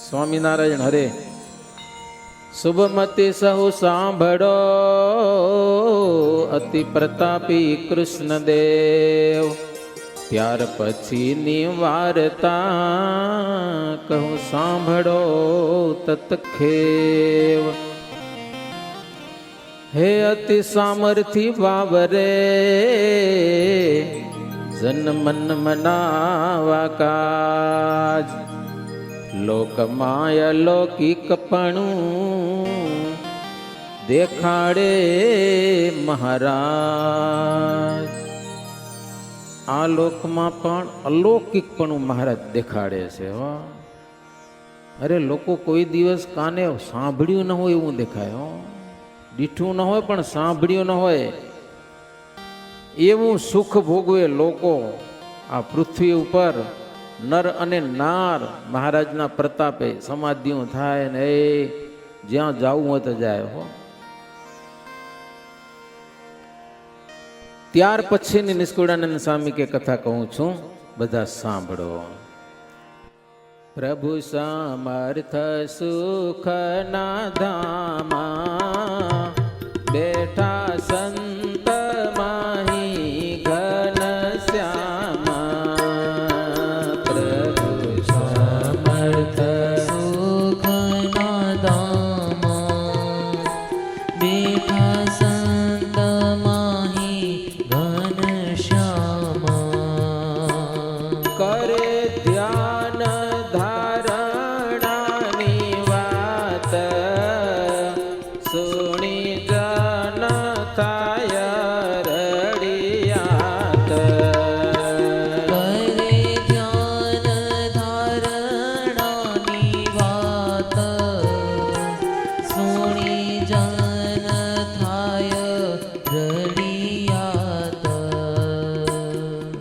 સ્વામિનારાયણ હરે. શુભમતી સહુ સાંભળો, અતિ પ્રતાપી કૃષ્ણદેવ. ત્યાર પછીની વાર્તા કહું સાંભળો તત્ખેવ. હે અતિ સામર્થિ વાવરે, જન મન મનાવા કાજ. લોકમાય લૌકિકપણું દેખાડે મહારાજ. આ લોકમાં પણ અલૌકિકપણું મહારાજ દેખાડે છે. હો અરે લોકો કોઈ દિવસ કાને સાંભળ્યું ન હોય એવું દેખાય. હો દીઠું ન હોય પણ સાંભળ્યું ન હોય એવું સુખ ભોગવે લોકો આ પૃથ્વી ઉપર. નર અને નાર મહારાજના પ્રતાપે સમાધિઓ થાય ને એ જ્યાં જવું હોય તો જાય. હો ત્યાર પછીની નિષ્કુળાનંદ સ્વામી કે કથા કહું છું, બધા સાંભળો. પ્રભુ સમર્થ સુખના ધામા બેઠા સંત માહી ઘન શ્યામા. પ્રભુ સમર્થ સુખના ધામા બેઠા સંત માહી ઘન શ્યામા. કરે ધ્યાન ધારણાની વાત, સુણી જન થાય રડિયાત. કરે ધ્યાન ધારણાની વાત, સુણી જન થાય રડિયાત.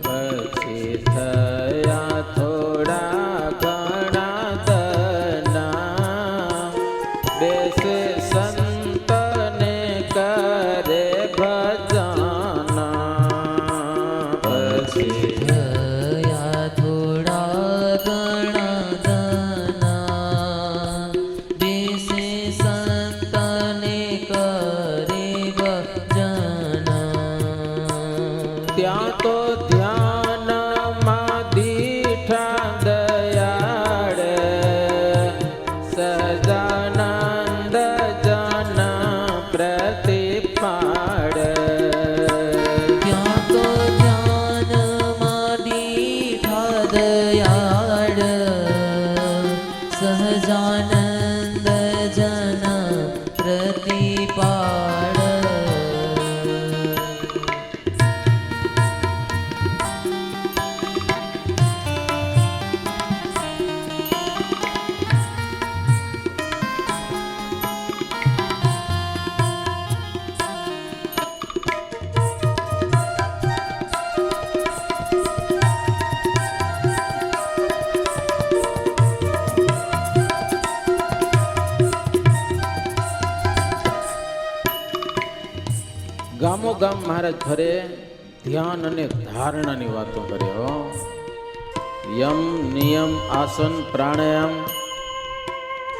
પછી થયા થોડા ઘણા દના, બેસે સંતને કરે ભજના. પછી થયા થોડા ઘણા દના, બેસે સંતને કરે ભજના. ત્યાં તો ધ્યાનમાં દીઠા દયાળ, સજાનંદ જન પ્રતિપાળ. ત્યાં તો ધ્યાનમાં દીઠા દયાળ, સહજાનંદ જન પ્રતિપાળ. ગામો ગામ મહારાજ ફરે, ધ્યાન અને ધારણાની વાતો કરે. હો યમ નિયમ આસન પ્રાણાયામ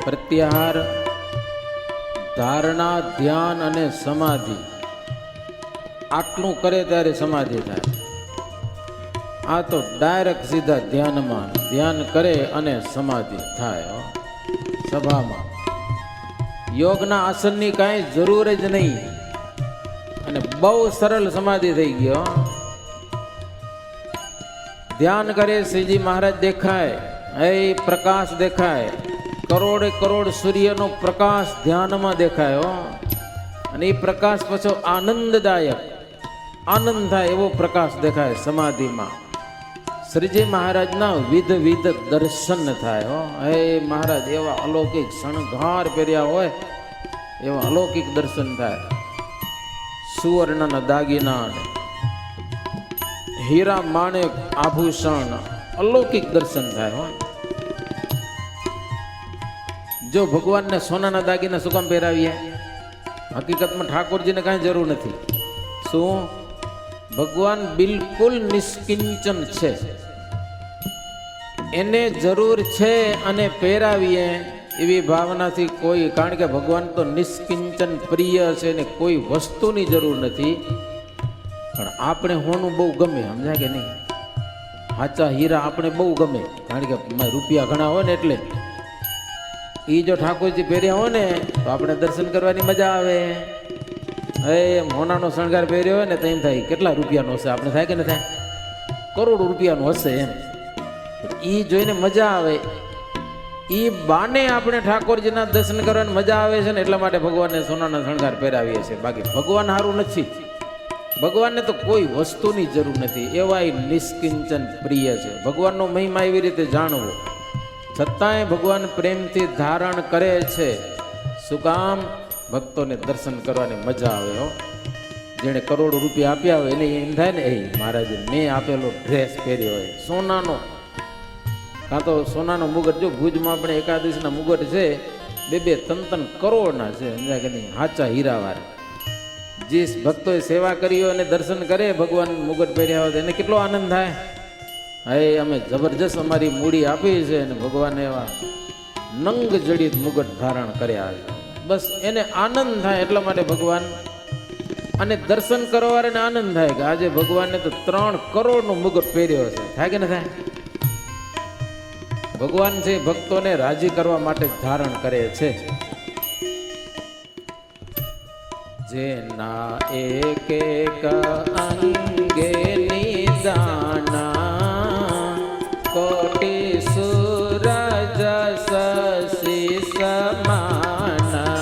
પ્રત્યાહાર ધારણા ધ્યાન અને સમાધિ આટલું કરે ત્યારે સમાધિ થાય. આ તો ડાયરેક્ટ સીધા ધ્યાનમાં ધ્યાન કરે અને સમાધિ થાય. હો સભામાં યોગના આસનની કાંઈ જરૂર જ નહીં અને બહુ સરળ સમાધિ થઈ ગયો. ધ્યાન કરે શ્રીજી મહારાજ દેખાય, એ પ્રકાશ દેખાય, કરોડે કરોડ સૂર્યનો પ્રકાશ ધ્યાનમાં દેખાય. હો અને એ પ્રકાશ પાછો આનંદદાયક, આનંદ થાય એવો પ્રકાશ દેખાય સમાધિમાં. શ્રીજી મહારાજના વિધ દર્શન થાય. હો હે મહારાજ એવા અલૌકિક શણગાર પહેર્યા હોય એવા અલૌકિક દર્શન થાય. સુવર્ણના દાગીના, હીરા માણેક આભૂષણ, અલૌકિક દર્શન થાય. હો જો ભગવાનને સોનાના દાગીના શું કામ પહેરાવીએ? હકીકતમાં ઠાકોરજીને કાંઈ જરૂર નથી. શું ભગવાન બિલકુલ નિષ્કિંચન છે. એને જરૂર છે અને પહેરાવીએ એવી ભાવનાથી કોઈ, કારણ કે ભગવાન તો નિષ્કિંચન પ્રિય છે ને કોઈ વસ્તુની જરૂર નથી. પણ આપણે હોનું બહુ ગમે, સમજ્યા કે નહીં? સાચા હીરા આપણે બહુ ગમે, કારણ કે રૂપિયા ઘણા હોય ને એટલે. એ જો ઠાકોરજી પહેર્યા હોય ને તો આપણે દર્શન કરવાની મજા આવે. હવે મોનાનો શણગાર પહેર્યો હોય ને તો એમ થાય કેટલા રૂપિયાનો હશે, આપણે થાય કે ન થાય? કરોડો રૂપિયાનો હશે એમ. એ જોઈને મજા આવે. એ બાને આપણે ઠાકોરજીના દર્શન કરવાની મજા આવે છે ને, એટલા માટે ભગવાનને સોનાના શણગાર પહેરાવીએ છીએ. બાકી ભગવાન સારું નથી. ભગવાનને તો કોઈ વસ્તુની જરૂર નથી, એવા એ નિષ્કિંચન પ્રિય છે. ભગવાનનો મહિમા એવી રીતે જાણવો, છતાંય ભગવાન પ્રેમથી ધારણ કરે છે. શું કામ? ભક્તોને દર્શન કરવાની મજા આવે. હો, જેણે કરોડો રૂપિયા આપ્યા હોય એને એમ થાય ને, એ મહારાજે મેં આપેલો ડ્રેસ પહેર્યો હોય સોનાનો, કાં તો સોનાનો મુગટ. જો ભુજમાં આપણે એકાદશીના મુગટ છે 2-3 કરોડના છે, સમજ્યા કે નહીં? સાચા હીરાવાળા. જે ભક્તોએ સેવા કરી હોય અને દર્શન કરે, ભગવાન મુગટ પહેર્યા હોય એને કેટલો આનંદ થાય. હવે અમે જબરજસ્ત અમારી મૂડી આપી છે અને ભગવાને એવા નંગ જડિત મુગટ ધારણ કર્યા છે. બસ એને આનંદ થાય, એટલા માટે ભગવાન. અને દર્શન કરવાને આનંદ થાય કે આજે ભગવાનને તો 3 કરોડનો મુગટ પહેર્યો છે. થાય કે ન થાય? ભગવાન છે ભક્તોને રાજી કરવા માટે ધારણ કરે છે. જેના એક એક અંગે નિદાના, કોટી સૂરજ શશી સમાના.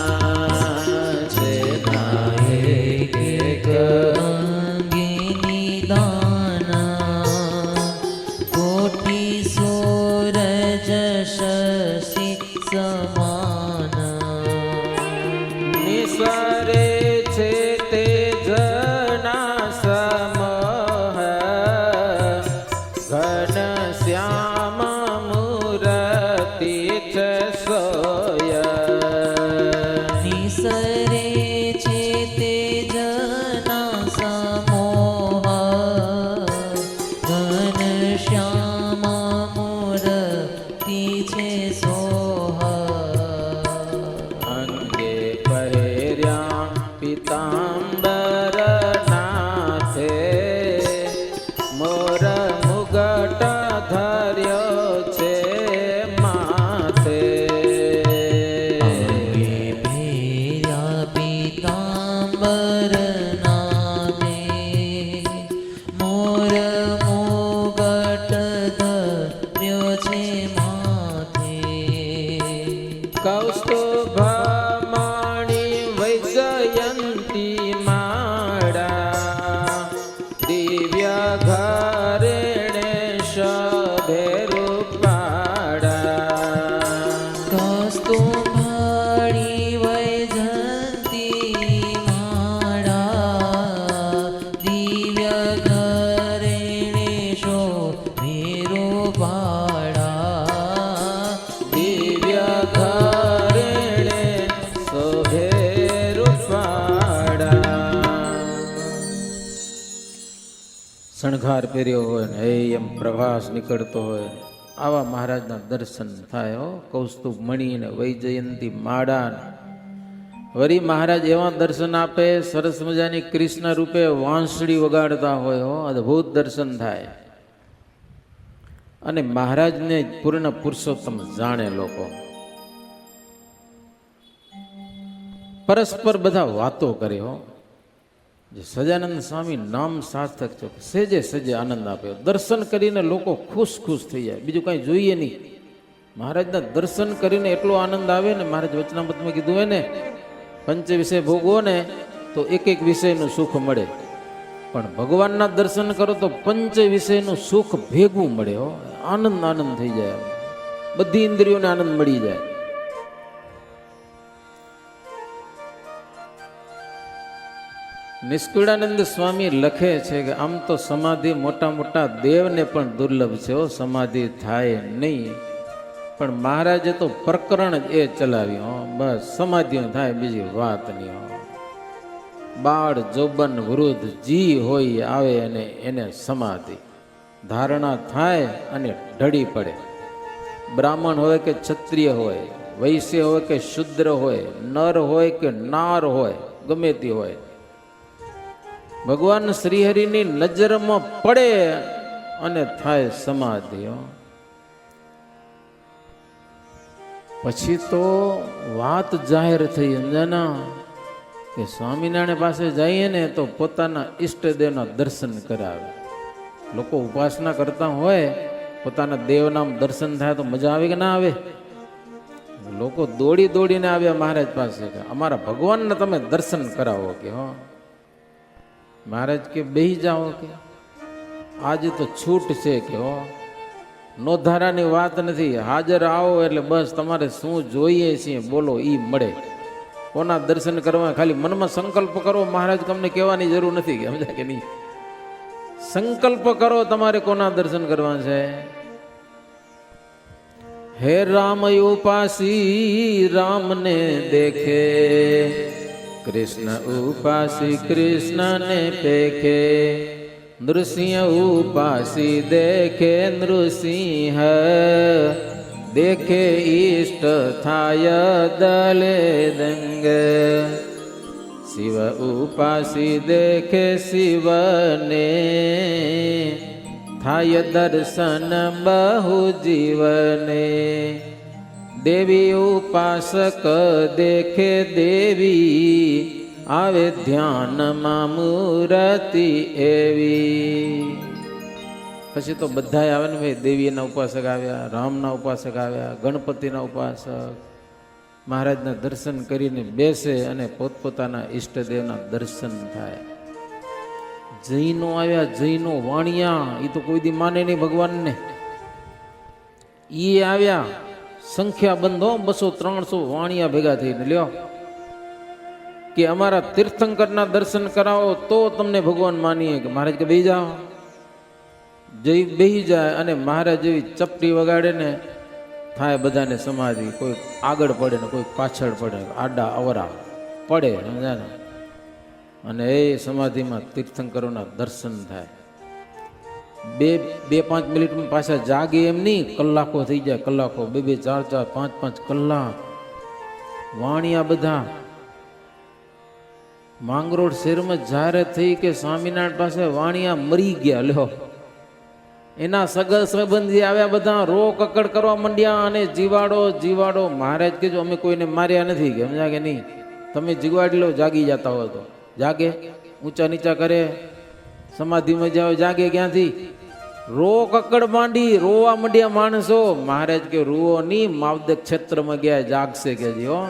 જેના એક એક અંગે નિદાના, કોટી સૂરજ શશી સમાના. નિસરે છે તેજના સમહ, ઘન શ્યામ મૂર્તિ છે સોય. નિસરે છે તેજના સમોહ, ઘન શ્યામ મૂર્તિ છે સોહ. અંગે પહેર્યા પિતાંબર નાથે, મોર મુગટ ધર્યો છે માથે. અંગે પહેર્યા પીતાંબર નાથે, મોર મુગટ ધર્યો છે માથે. કૌસ્તુભમણિ વૈજયંતી માળા, દિવ્ય ઘરેણે શોભે રૂપાળા. કસ્તુભમણિ વૈજયંતી માળા, દિવ્ય ઘરેણે શોભે રૂપાળા. દિવ્ય ઘરેણે શોભે રૂપાળા. શણગાર પહેર્યો હોય ને એમ પ્રભાસ નીકળતો હોય, આવા મહારાજના દર્શન થાય. હો, કૌસ્તુભ મણિ ને વૈજયંતી માળા. વળી મહારાજ એવા દર્શન આપે, સરસ મજાની કૃષ્ણ રૂપે વાંસળી વગાડતા હોય. હો, અદ્ભુત દર્શન થાય. અને મહારાજને પૂર્ણ પુરુષોત્તમ જાણે લોકો. પરસ્પર બધા વાતો કરે. હો, જે સજાનંદ સ્વામી નામ સાર્થક છે, સેજે સેજે આનંદ આપ્યો. દર્શન કરીને લોકો ખુશ ખુશ થઈ જાય, બીજું કાંઈ જોઈએ નહીં. મહારાજના દર્શન કરીને એટલો આનંદ આવે ને, મહારાજ વચનામૃતમાં કીધું હોય ને, પંચ વિષય ભોગવો ને તો એક એક વિષયનું સુખ મળે, પણ ભગવાનના દર્શન કરો તો પંચ વિષયનું સુખ ભેગું મળે. હો, આનંદ આનંદ થઈ જાય, બધી ઇન્દ્રિયોને આનંદ મળી જાય. નિષ્કુળાનંદ સ્વામી લખે છે કે આમ તો સમાધિ મોટા મોટા દેવને પણ દુર્લભ છે. સમાધિ થાય નહીં, પણ મહારાજે તો પ્રકરણ જ એ ચલાવ્યું. બસ સમાધિઓ થાય, બીજી વાત નહીં. બાળ જોબન વૃદ્ધ જી હોય આવે અને એને સમાધિ ધારણા થાય અને ઢળી પડે. બ્રાહ્મણ હોય કે ક્ષત્રિય હોય, વૈશ્ય હોય કે શુદ્ર હોય, નર હોય કે નાર હોય, ગમે તે હોય, ભગવાન શ્રીહરિની નજરમાં પડે અને થાય સમાધિ. પછી તો વાત જાહેર થઈ સમજાના કે સ્વામિનારાયણ પાસે જઈએ ને તો પોતાના ઈષ્ટદેવના દર્શન કરાવે. લોકો ઉપાસના કરતા હોય, પોતાના દેવના દર્શન થાય તો મજા આવે કે ના આવે? લોકો દોડી દોડીને આવ્યા મહારાજ પાસે કે અમારા ભગવાનને તમે દર્શન કરાવો કે. હો મહારાજ કે બેહી જાઓ કે આજે તો છૂટ છે કે. હો નોધારાની વાત નથી, હાજર આવો એટલે બસ તમારે શું જોઈએ છીએ બોલો ઈ મળે. કોના દર્શન કરવા ખાલી મનમાં સંકલ્પ કરો, મહારાજ તમને કહેવાની જરૂર નથી કે સમજાય કે નહીં. સંકલ્પ કરો તમારે કોના દર્શન કરવા છે. હે રામ ઉપાસી રામને દેખે, કૃષ્ણ ઉપાસી કૃષ્ણને પેખે, નૃસિંહ ઉપાસી દેખે નૃસિંહ, દેખે ઈષ્ટ થાય દલે દંગ, શિવ ઉપાસી દેખે શિવને, થાય દર્શન બહુ જીવને, દેવી ઉપાસક દેખે દેવી, આવે ધ્યાનમાં મૂર્તિ એવી. પછી તો બધા આવે ને ભાઈ, દેવીના ઉપાસક આવ્યા, રામના ઉપાસક આવ્યા, ગણપતિના ઉપાસક. મહારાજના દર્શન કરીને બેસે અને પોતપોતાના ઈષ્ટદેવના દર્શન થાય. જૈનો આવ્યા, જૈનો વાણિયા, એ તો કોઈ દી માને નહીં ભગવાનને. એ આવ્યા સંખ્યા બંધો 200-300 વાણિયા ભેગા થઈને લ્યો કે અમારા તીર્થંકરના દર્શન કરાવો તો તમને ભગવાન માનીએ. કે મહારાજ કે બેહી જાઓ. જઈ બેહી જાય અને મહારાજ જેવી ચપટી વગાડે ને થાય બધાને સમાધિ. કોઈ આગળ પડે ને કોઈ પાછળ પડે, આડા અવરા પડે સમજા ને. અને એ સમાધિમાં તીર્થંકરોના દર્શન થાય. 2-5 મિનિટમાં પાછા જાગે એમ નહીં, કલાકો થઈ જાય, કલાકો 2-4, 5-5 કલાક. વાણિયા બધા માંગરોળ શહેરમાં જાહેરાત થઈ કે સ્વામિનારાયણ પાસે વાણિયા મરી ગયા. લ્યો એના સગા સંબંધી આવ્યા, બધા રો કકડ કરવા માંડ્યા અને જીવાડો જીવાડો. મહારાજ કે જો અમે કોઈને માર્યા નથી કે સમજા કે નહીં, તમે જીવાડી લો જાગી જતા હો તો. જાગે, ઊંચા નીચા કરે, સમાધિમાં જાઓ, જાગે ક્યાંથી? રો કકડ માંડી, રોવા માંડ્યા માણસો. મહારાજ કે રૂઓ ની, માવદક ક્ષેત્રમાં ગયા જાગશે કે જી. હો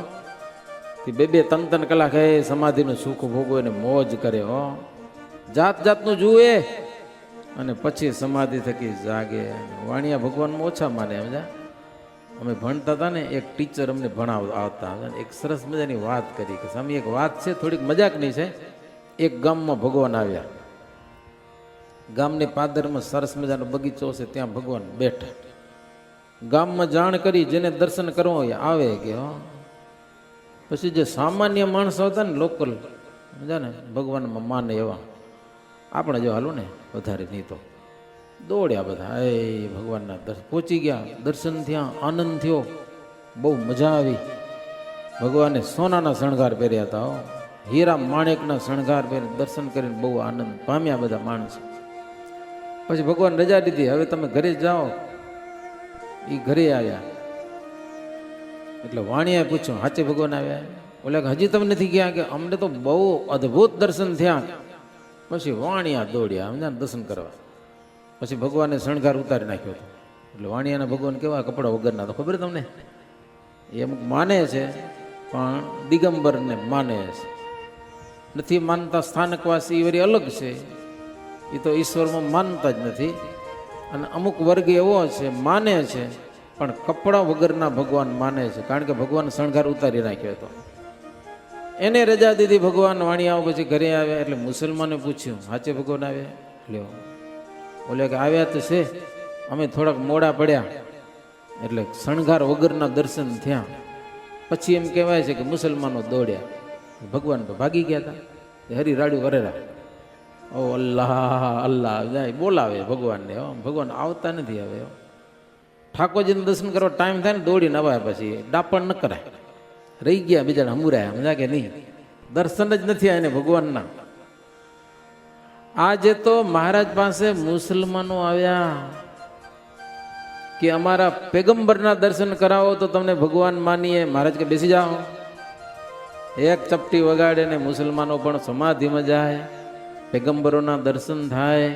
2-3 કલાક હે સમાધિનું સુખ ભોગવે ને મોજ કરે. હો જાત જાતનું જુએ અને પછી સમાધિ થકી જાગે. વાણિયા ભગવાનમાં ઓછા માને સમજા. અમે ભણતા હતા ને, એક ટીચર અમને આવતા, એક સરસ મજાની વાત કરી કે સ્વામી એક વાત છે, થોડીક મજાકની છે. એક ગામમાં ભગવાન આવ્યા. ગામની પાદરમાં સરસ મજાનો બગીચો છે, ત્યાં ભગવાન બેઠા. ગામમાં જાણ કરી, જેને દર્શન કરવા હોય આવે કે. હો પછી જે સામાન્ય માણસો હતા ને, લોકલ સમજા ને, ભગવાનમાં માને એવા, આપણે જો હાલું ને વધારે નહીં તો દોડ્યા બધા. એ ભગવાનના દર્શન પહોંચી ગયા, દર્શન થયા, આનંદ થયો, બહુ મજા આવી. ભગવાને સોનાના શણગાર પહેર્યા હતા, હીરા માણેકના શણગાર પહેરી દર્શન કરીને બહુ આનંદ પામ્યા બધા માણસો. પછી ભગવાન રજા દીધી, હવે તમે ઘરે જાઓ. એ ઘરે આવ્યા એટલે વાણિયાએ પૂછ્યું, સાચે ભગવાન આવ્યા? ઓલે હજી તમે નથી ગયા? કે અમને તો બહુ અદ્ભુત દર્શન થયા. પછી વાણિયા દોડ્યા સમજા દર્શન કરવા. પછી ભગવાને શણગાર ઉતારી નાખ્યો હતો. એટલે વાણિયાના ભગવાન કેવા કપડા વગરના, તો ખબર તમને? એ અમુક માને છે પણ દિગંબરને માને છે, નથી માનતા. સ્થાનકવાસી એ વળી અલગ છે, એ તો ઈશ્વરમાં માનતા જ નથી. અને અમુક વર્ગ એવો છે માને છે પણ કપડા વગરના ભગવાન માને છે, કારણ કે ભગવાન શણગાર ઉતારી નાખ્યો હતો. એને રજા દીધી ભગવાન. વાણિયાઓ પછી ઘરે આવ્યા એટલે મુસલમાને પૂછ્યું, સાચે ભગવાન આવ્યા? લ્યો બોલે કે આવ્યા તો છે, અમે થોડાક મોડા પડ્યા એટલે શણગાર વગરના દર્શન થયા. પછી એમ કહેવાય છે કે મુસલમાનો દોડ્યા, ભગવાન તો ભાગી ગયા હતા. હરી રાડુ વરેરા, ઓ અલ્લાહ અલ્લાહ જાય બોલાવે ભગવાનને. ભગવાન આવતા નથી હવે. ઠાકોરજીનું દર્શન કરવા ટાઈમ થાય ને દોડીને અવાય, પછી ડાપણ ન કરાય. રહી ગયા બીજા હમુરાયા, સમજા કે નહીં? દર્શન જ નથી આને ભગવાનના. આજે તો મહારાજ પાસે મુસલમાનો આવ્યા કે અમારા પેગમ્બરના દર્શન કરાવો તો તમને ભગવાન માનીએ. મહારાજ કે બેસી જાઓ. એક ચપટી વગાડે ને મુસલમાનો પણ સમાધિમાં જાય, પેગમ્બરોના દર્શન થાય.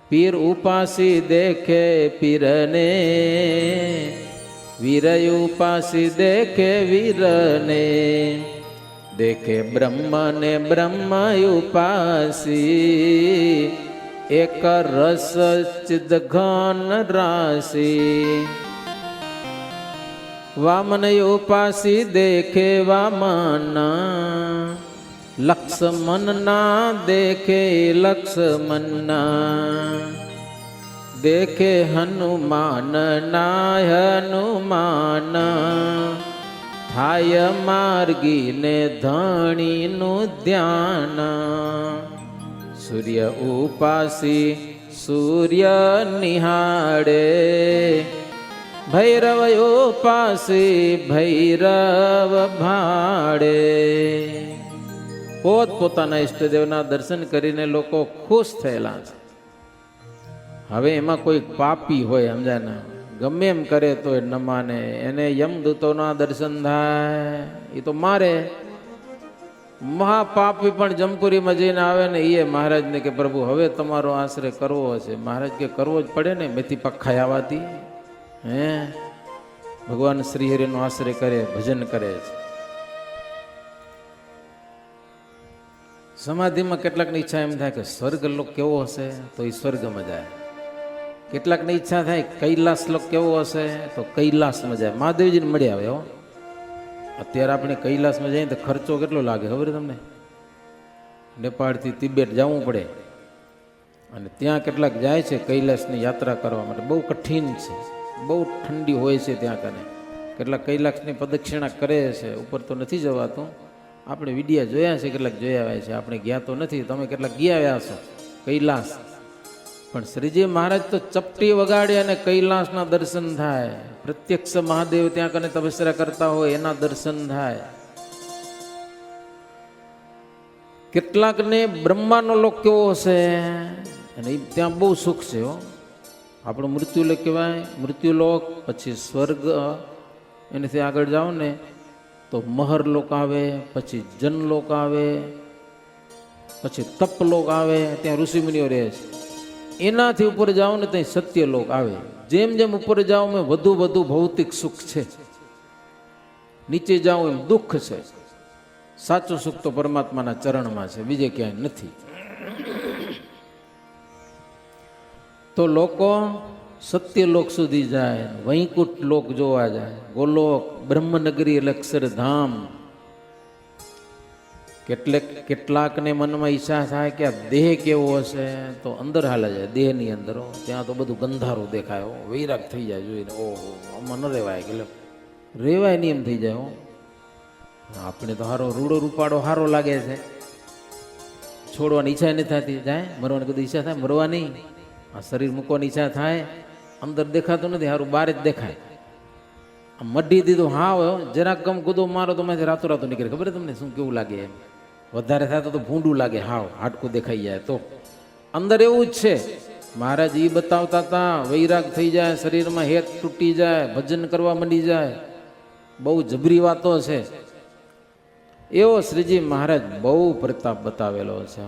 પીર ઉપાસી દેખે પીરને, વીર ઉપાસી દેખે વીરને, દેખે બ્રહ્મ ને બ્રહ્મ ઉપાસી, એક રસ ચિદ ઘન રાશી. વામન ઉપાસી દેખે વામના, લક્ષ્મણ ના દેખે લક્ષ્મણના, દેખે હનુમાન ના હનુમાન, થાય માર્ગી ને ધણીનું ધ્યાન. સૂર્ય ઉપાસી સૂર્ય નિહાળે, ભૈરવ ઉપાસી ભૈરવ ભાડે. પોત પોતાના ઈષ્ટદેવના દર્શન કરીને લોકો ખુશ થયેલા છે. હવે એમાં કોઈ પાપી હોય, સમજાય ને, ગમે એમ કરે તો એ ન માને. એને યમદૂતોના દર્શન થાય એ તો મારે. મહાપાપી પણ જમપુરીમાં જઈને આવે ને, એ મહારાજને કે પ્રભુ હવે તમારો આશ્રય કરવો હશે. મહારાજ કે કરવો જ પડે ને, મેથી પખાઈ આવવાથી. હે ભગવાન શ્રીહરિનો આશ્રય કરે, ભજન કરે છે. સમાધિમાં કેટલાકની ઈચ્છા એમ થાય કે સ્વર્ગ લોક કેવો હશે, તો એ સ્વર્ગમાં જાય. કેટલાકની ઈચ્છા થાય કૈલાસ લોક કેવો હશે, તો કૈલાસમાં જાય. મહાદેવજીને મળી આવે. હો, અત્યારે આપણે કૈલાસમાં જઈએ તો ખર્ચો કેટલો લાગે ખબર તમને? નેપાળથી તિબેટ જવું પડે, અને ત્યાં કેટલાક જાય છે કૈલાસની યાત્રા કરવા માટે. બહુ કઠિન છે, બહુ ઠંડી હોય છે ત્યાં કને. કેટલાક કૈલાસની પ્રદક્ષિણા કરે છે. ઉપર તો નથી જવાતું. આપણે વિડીયા જોયા છે, કેટલાક જોયા આવ્યા છે. આપણે ગયા તો નથી, તમે કેટલાક ગયા આવ્યા છો કૈલાસ. પણ શ્રીજી મહારાજ તો ચપટી વગાડે અને કૈલાસના દર્શન થાય. પ્રત્યક્ષ મહાદેવ ત્યાં કને તપસ્યા કરતા હોય એના દર્શન થાય. કેટલાકને બ્રહ્માનો લોક કેવો હશે, અને ત્યાં બહુ સુખ છે. હો, આપણું મૃત્યુલોક કહેવાય. મૃત્યુલોક પછી સ્વર્ગ, એનાથી આગળ જાઓ ને તો મહરલોક આવે, પછી જનલોક આવે, પછી તપલોક આવે, ત્યાં ઋષિમુનિઓ રહે છે. એનાથી ઉપર જાઓ ને ત્યાં સત્યલોક આવે. જેમ જેમ ઉપર જાઓ એમ વધુ વધુ ભૌતિક સુખ છે, નીચે જાઓ એમ દુઃખ છે. સાચું સુખ તો પરમાત્માના ચરણમાં છે, બીજે ક્યાંય નથી. તો લોકો સત્યલોક સુધી જાય, વૈકુંઠ લોક જોવા જાય, ગોલોક, બ્રહ્મનગરી એટલે અક્ષરધામ. કેટલાકને મનમાં ઈચ્છા થાય કે આ દેહ કેવો હશે, તો અંદર હાલે જાય. દેહની અંદર ત્યાં તો બધું ગંધારું દેખાય. વૈરાગ થઈ જાય જોઈને, ઓહો આમાં ન રહેવાય, કે રેવાય નહીં એમ થઈ જાય. આપણે તો હારો રૂડો રૂપાડો હારો લાગે છે, છોડવાની ઈચ્છા નથી થતી. જાય મરવાની કદી ઈચ્છા થાય, મરવા નહીં. આ શરીર મૂકવાની ઈચ્છા થાય, અંદર દેખાતું નથી, સારું બહાર જ દેખાય. આ મઢી દીધું હા જરાક ગમ કૂદો મારો તો માથી રાતો રાતો નીકળે. ખબર તમને શું કેવું લાગે? એમ વધારે થાય તો ભૂંડું લાગે, હાવ હાડકું દેખાઈ જાય. તો અંદર એવું જ છે. મહારાજ એ બતાવતા હતા, વૈરાગ થઈ જાય, શરીરમાં હેત તૂટી જાય, ભજન કરવા માંડી જાય. બહુ જબરી વાતો છે. એવો શ્રીજી મહારાજ બહુ પ્રતાપ બતાવેલો છે.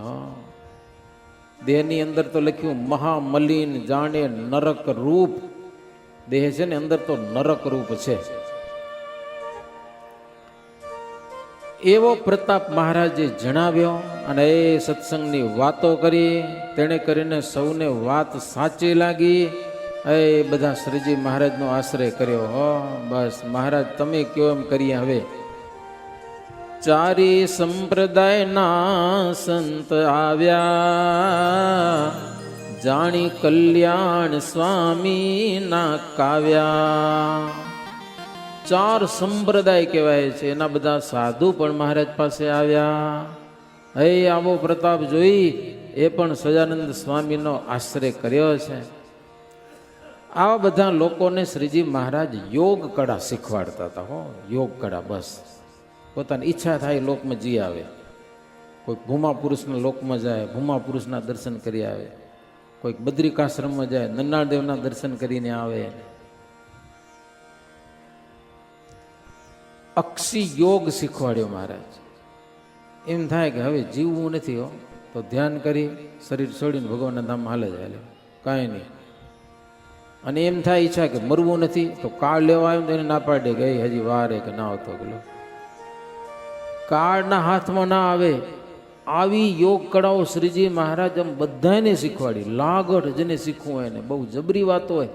દેહની અંદર તો લખ્યું મહામલિન જાણે નરક રૂપ. દેહ છે ને અંદર તો નરક રૂપ છે. એવો પ્રતાપ મહારાજે જણાવ્યો, અને એ સત્સંગની વાતો કરી. તેણે કરીને સૌને વાત સાચી લાગી. એ બધા શ્રીજી મહારાજનો આશ્રય કર્યો. હો બસ મહારાજ તમે કયો એમ કરીએ. હવે ચારી સંપ્રદાયના સંત આવ્યા, જાણી કલ્યાણ સ્વામી ના કાવ્યા. 4 સંપ્રદાય કહેવાય છે, એના બધા સાધુ પણ મહારાજ પાસે આવ્યા. હે આવો પ્રતાપ જોઈ એ પણ સજાનંદ સ્વામીનો આશ્રય કર્યો છે. આવા બધા લોકોને શ્રીજી મહારાજ યોગ કળા શીખવાડતા હતા. હો, યોગ કળા. બસ પોતાની ઈચ્છા થાય લોકમાં જી આવે. કોઈક ભૂમા પુરુષના લોકમાં જાય, ભૂમા પુરુષના દર્શન કરી આવે. કોઈક બદ્રિકાશ્રમમાં જાય, નન્નાદેવના દર્શન કરીને આવે. અક્ષી યોગ શીખવાડ્યો મહારાજ. એમ થાય કે હવે જીવવું નથી હો, તો ધ્યાન કરી શરીર છોડીને ભગવાનના ધામમાં હાલે જ હાલે, કાંઈ નહીં. અને એમ થાય ઈચ્છા કે મરવું નથી, તો કાળ લેવા આવ્યું તો એને ના પાડે કે હજી વાર કે ના આવતો પેલો. કાળના હાથમાં ના આવે. આવી યોગ કળાઓ શ્રીજી મહારાજ આમ બધાને શીખવાડી. લાગડ જેને શીખવું હોય એને બહુ જબરી વાતો હોય.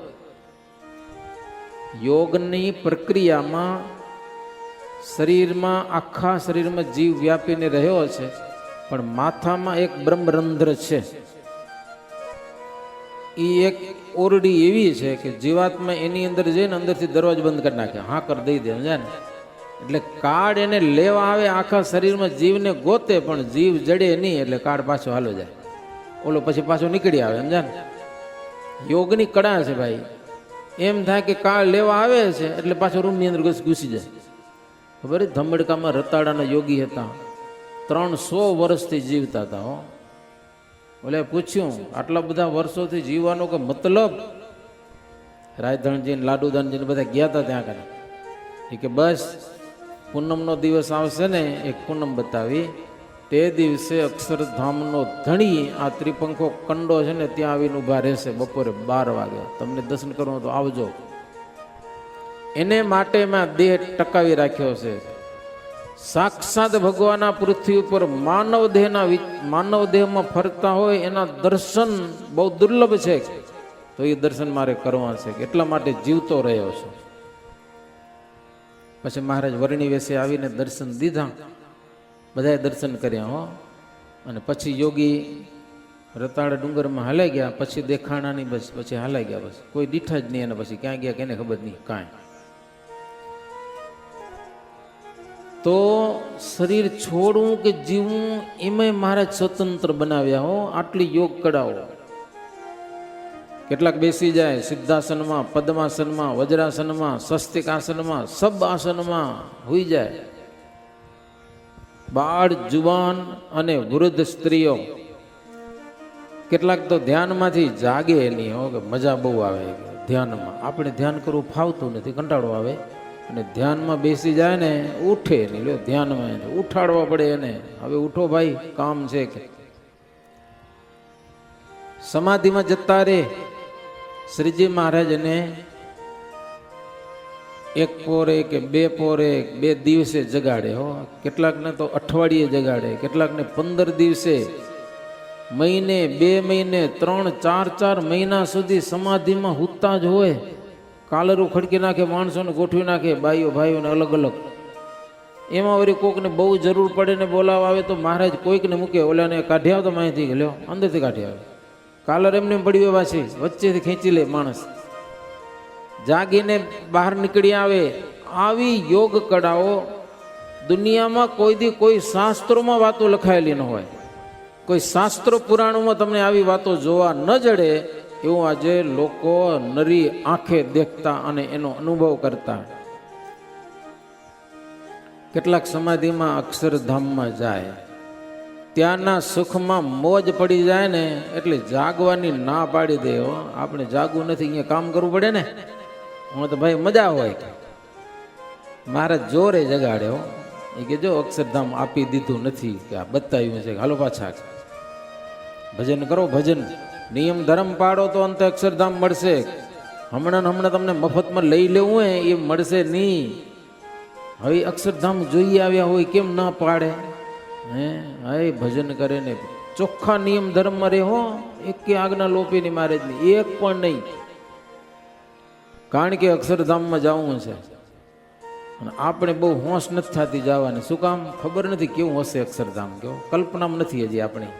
યોગની પ્રક્રિયામાં શરીરમાં, આખા શરીરમાં જીવ વ્યાપીને રહ્યો છે, પણ માથામાં એક બ્રહ્મરંધ્ર છે. એ એક ઓરડી એવી છે કે જીવાત્મા એની અંદર જઈને અંદરથી દરવાજો બંધ કરી નાખે, હા કર દઈ દે, સમજ્યા ને? એટલે કાળ એને લેવા આવે, આખા શરીરમાં જીવને ગોતે, પણ જીવ જડે નહીં એટલે કાળ પાછો હાલો જાય. ઓલો પછી પાછો નીકળી આવે, સમજ્યા ને? યોગની કળા છે ભાઈ. એમ થાય કે કાળ લેવા આવે છે એટલે પાછો રૂમની અંદર ઘૂસી જાય. ખબર? ધમડકામાં રતાડાના યોગી હતા, 300 વર્ષથી જીવતા હતા. હો, બોલે પૂછ્યું આટલા બધા વર્ષોથી જીવવાનો કે મતલબ? રાયધણજી લાડુદાનજી બધા ગયા હતા ત્યાં આગળ. એ કે બસ પૂનમનો દિવસ આવશે ને, એક પૂનમ બતાવી, તે દિવસે અક્ષરધામનો ધણી આ ત્રિપંખો કંડો છે ને ત્યાં આવીને ઊભા રહેશે બપોરે 12 વાગે. તમને દર્શન કરવું તો આવજો. એને માટે મેં દેહ ટકાવી રાખ્યો છે. સાક્ષાત ભગવાનના પૃથ્વી ઉપર માનવ દેહમાં ફરતા હોય એના દર્શન બહુ દુર્લભ છે, તો એ દર્શન મારે કરવા છે, એટલા માટે જીવતો રહ્યો છું. પછી મહારાજ વર્ણી વેશે આવીને દર્શન દીધા, બધાએ દર્શન કર્યા. હો, અને પછી યોગી રતાળ ડુંગરમાં હાલાઈ ગયા. પછી દેખાણા નહીં, બસ પછી હાલાઈ ગયા. બસ કોઈ દીઠા જ નહીં. અને પછી ક્યાં ગયા કેને ખબર નહીં કાંઈ. તો શરીર છોડવું કે જીવવું એમાંય મહારાજ સ્વતંત્ર બનાવ્યા. હો, આટલી યોગ કળાઓ. કેટલાક બેસી જાય સિદ્ધાસનમાં, પદ્માસનમાં, વજ્રાસનમાં, સ્વસ્તિક આસનમાં, સબ આસનમાં હોઈ જાય. બાળ, જુવાન અને વૃદ્ધ સ્ત્રીઓ. કેટલાક તો ધ્યાનમાંથી જાગે નહીં. હો, કે મજા બહુ આવે ધ્યાનમાં. આપણે ધ્યાન કરવું ફાવતું નથી, કંટાળો આવે. અને ધ્યાનમાં બેસી જાય ને ઉઠે નહીં. લો, ધ્યાનમાં ઉઠાડવા પડે એને, હવે ઉઠો ભાઈ, કામ છે. કે સમાધિમાં જતા રે. શ્રીજી મહારાજને 1 પોરે કે 2 પોરે 2 દિવસે જગાડે. હો, કેટલાકને તો અઠવાડિયે જગાડે, કેટલાકને 15 દિવસે, મહિને, 2 મહિને, 3, 4 મહિના સુધી સમાધિમાં હુતા જ હોય. કાલરું ખડકી નાખે, માણસોને ગોઠવી નાખે, બાઈઓ ભાઈઓને અલગ અલગ. એમાં વળી કોકને બહુ જરૂર પડે ને બોલાવા આવે તો મહારાજ કોઈકને મૂકે, ઓલાને કાઢી આવ તો માહિતી લ્યો, અંદરથી કાઢી આવે. કાલર એમને પડી હોય પાછી, વચ્ચેથી ખેંચી લે માણસ, જાગીને બહાર નીકળી આવે. આવી યોગ કળાઓ દુનિયામાં કોઈ દી કોઈ શાસ્ત્રોમાં વાતો લખાયેલી ન હોય. કોઈ શાસ્ત્રો પુરાણોમાં તમને આવી વાતો જોવા ન જડે. એવું આજે લોકો નરી આંખે દેખતા અને એનો અનુભવ કરતા. કેટલાક સમાધિમાં અક્ષરધામમાં જાય, ત્યાંના સુખમાં મોજ પડી જાય ને એટલે જાગવાની ના પાડી દે. આપણે જાગવું નથી, અહીંયા કામ કરવું પડે ને. હું તો ભાઈ મજા હોય. મારા જોરે જગાડે. હો, એ કે જો અક્ષરધામ આપી દીધું નથી, કે આ બતાવ્યું છે, હાલો પાછા ભજન કરો. ભજન નિયમ ધર્મ પાડો તો અંતે અક્ષરધામ મળશે. હમણાં તમને મફતમાં લઈ લેવું હોય એ મળશે નહીં. હવે અક્ષરધામ જોઈ આવ્યા હોય કેમ ના પાડે? હે ભજન કરે ને ચોખ્ખા નિયમ ધર્મમાં રહે. હો, એક આજ્ઞા લોપીની મહારાજની એક પણ નહીં. કારણ કે અક્ષરધામમાં જવું છે અને આપણે બહુ હોશ નથી થતી જવાની. શું કામ? ખબર નથી કેવું હશે અક્ષરધામ, કેવું કલ્પનામાં નથી હજી આપણી.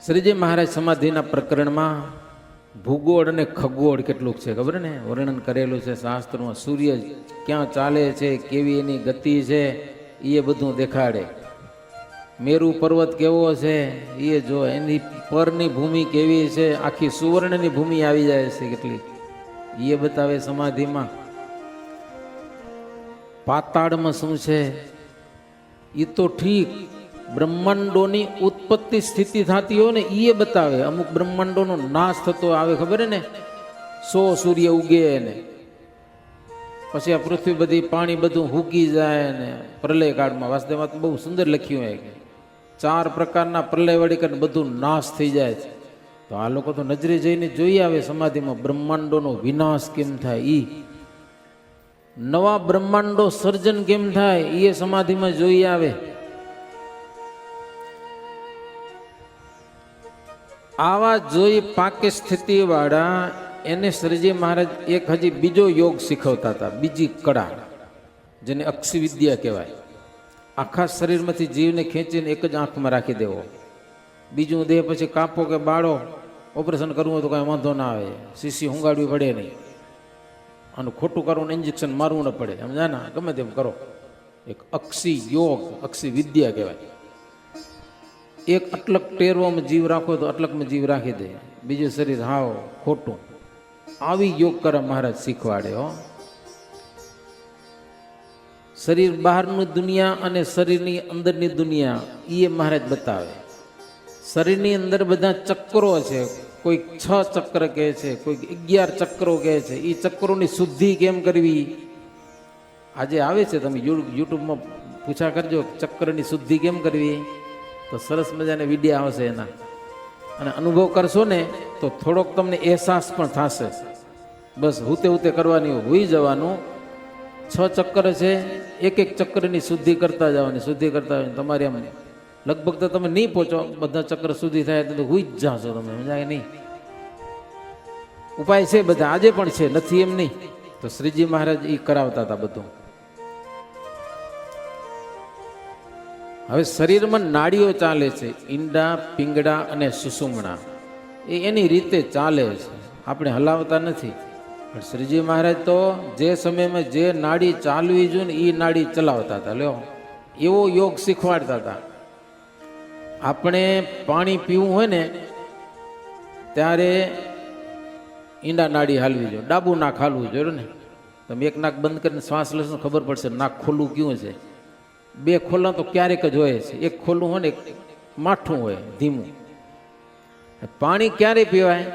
શ્રીજી મહારાજ સમાધિના પ્રકરણમાં ભૂગોળ અને ખગોળ કેટલુંક છે ખબર ને, વર્ણન કરેલું છે શાસ્ત્રોમાં. સૂર્ય ક્યાં ચાલે છે, કેવી એની ગતિ છે, એ બધું દેખાડે. મેરુ પર્વત કેવો છે એ જો, એની પરની ભૂમિ કેવી છે, આખી સુવર્ણની ભૂમિ આવી જાય છે કેટલી, એ બતાવે સમાધિમાં. પાતાળમાં શું છે એ તો ઠીક, બ્રહ્માંડોની ઉત્પત્તિ સ્થિતિ થતી હોય ને એ બતાવે. અમુક બ્રહ્માંડોનો નાશ થતો આવે ખબર ને, 100 સૂર્ય ઉગે ને પછી આ પૃથ્વી બધી પાણી બધું હૂકી જાય ને પ્રલય કાળમાં. વાસ્તવમાં બહુ સુંદર લખ્યું હોય કે 4 પ્રકારના પ્રલય વળી કરીને બધું નાશ થઈ જાય છે. તો આ લોકો તો નજરે જઈને જોઈ આવે સમાધિમાં બ્રહ્માંડોનો વિનાશ કેમ થાય, ઈ નવા બ્રહ્માંડો સર્જન કેમ થાય એ સમાધિમાં જોઈ આવે. આવા જોઈ પાકે સ્થિતિ વાળા એને શ્રીજી મહારાજ એક હજી બીજો યોગ શીખવતા હતા, બીજી કળા, જેને અક્ષી વિદ્યા કહેવાય. આખા શરીરમાંથી જીવને ખેંચીને એક જ આંખમાં રાખી દેવો, બીજું દેહ પછી કાપો કે બાળો, ઓપરેશન કરવું હોય તો કાંઈ વાંધો ના આવે, શીશી હુંગાડવી પડે નહીં, અને ખોટું કરવું ઇન્જેક્શન મારવું ન પડે, સમજા ને, ગમે તેમ કરો. એક અક્ષી યોગ, અક્ષી વિદ્યા કહેવાય. એક અટલક ટેરવામાં જીવ રાખો તો અટલકમાં જીવ રાખી દે, બીજું શરીર હાવ ખોટું. આવી યોગ કરવા મહારાજ શીખવાડે હો. શરીર બહારનું દુનિયા અને શરીરની અંદરની દુનિયા એ મહારાજ બતાવે. શરીરની અંદર બધા ચક્રો છે, કોઈક 6 ચક્ર કહે છે, કોઈક 11 ચક્રો કહે છે. એ ચક્રોની શુદ્ધિ કેમ કરવી આજે આવે છે, તમે યુટ્યુબમાં પૂછા કરજો ચક્રની શુદ્ધિ કેમ કરવી, તો સરસ મજાના વિડીયો આવશે એના, અને અનુભવ કરશો ને તો થોડોક તમને અહેસાસ પણ થશે. બસ હુતે કરવાની, હોઈ જવાનું. 6 ચક્ર છે, એક ચક્રની શુદ્ધિ કરતા જવાની, શુદ્ધિ કરતા જવાની. તમારે એમ લગભગ તો તમે નહીં પહોંચો, બધા ચક્ર શુદ્ધિ થાય તો હોઈ જ જાશો તમે, સમજાય નહીં. ઉપાય છે બધા, આજે પણ છે, નથી એમ નહીં. તો શ્રીજી મહારાજ એ કરાવતા હતા બધું. હવે શરીરમાં નાડીઓ ચાલે છે, ઈંડા, પિંગડા અને સુષુમ્ણા, એ એની રીતે ચાલે છે, આપણે હલાવતા નથી. પણ શ્રીજી મહારાજ તો જે સમયમાં જે નાડી ચાલવી જોઈએ ને એ નાડી ચલાવતા હતા. લ્યો, એવો યોગ શીખવાડતા હતા. આપણે પાણી પીવું હોય ને ત્યારે ઈંડા નાડી હાલવી જોઈએ, ડાબુ નાક હાલવું જોઈએ ને. તમે એક નાક બંધ કરીને શ્વાસ લેશો ખબર પડશે નાક ખોલું ક્યું છે. 2 ખોલા તો ક્યારેક જ હોય છે, એક ખોલું હોય ને એક માઠું હોય ધીમું. પાણી ક્યારે પીવાય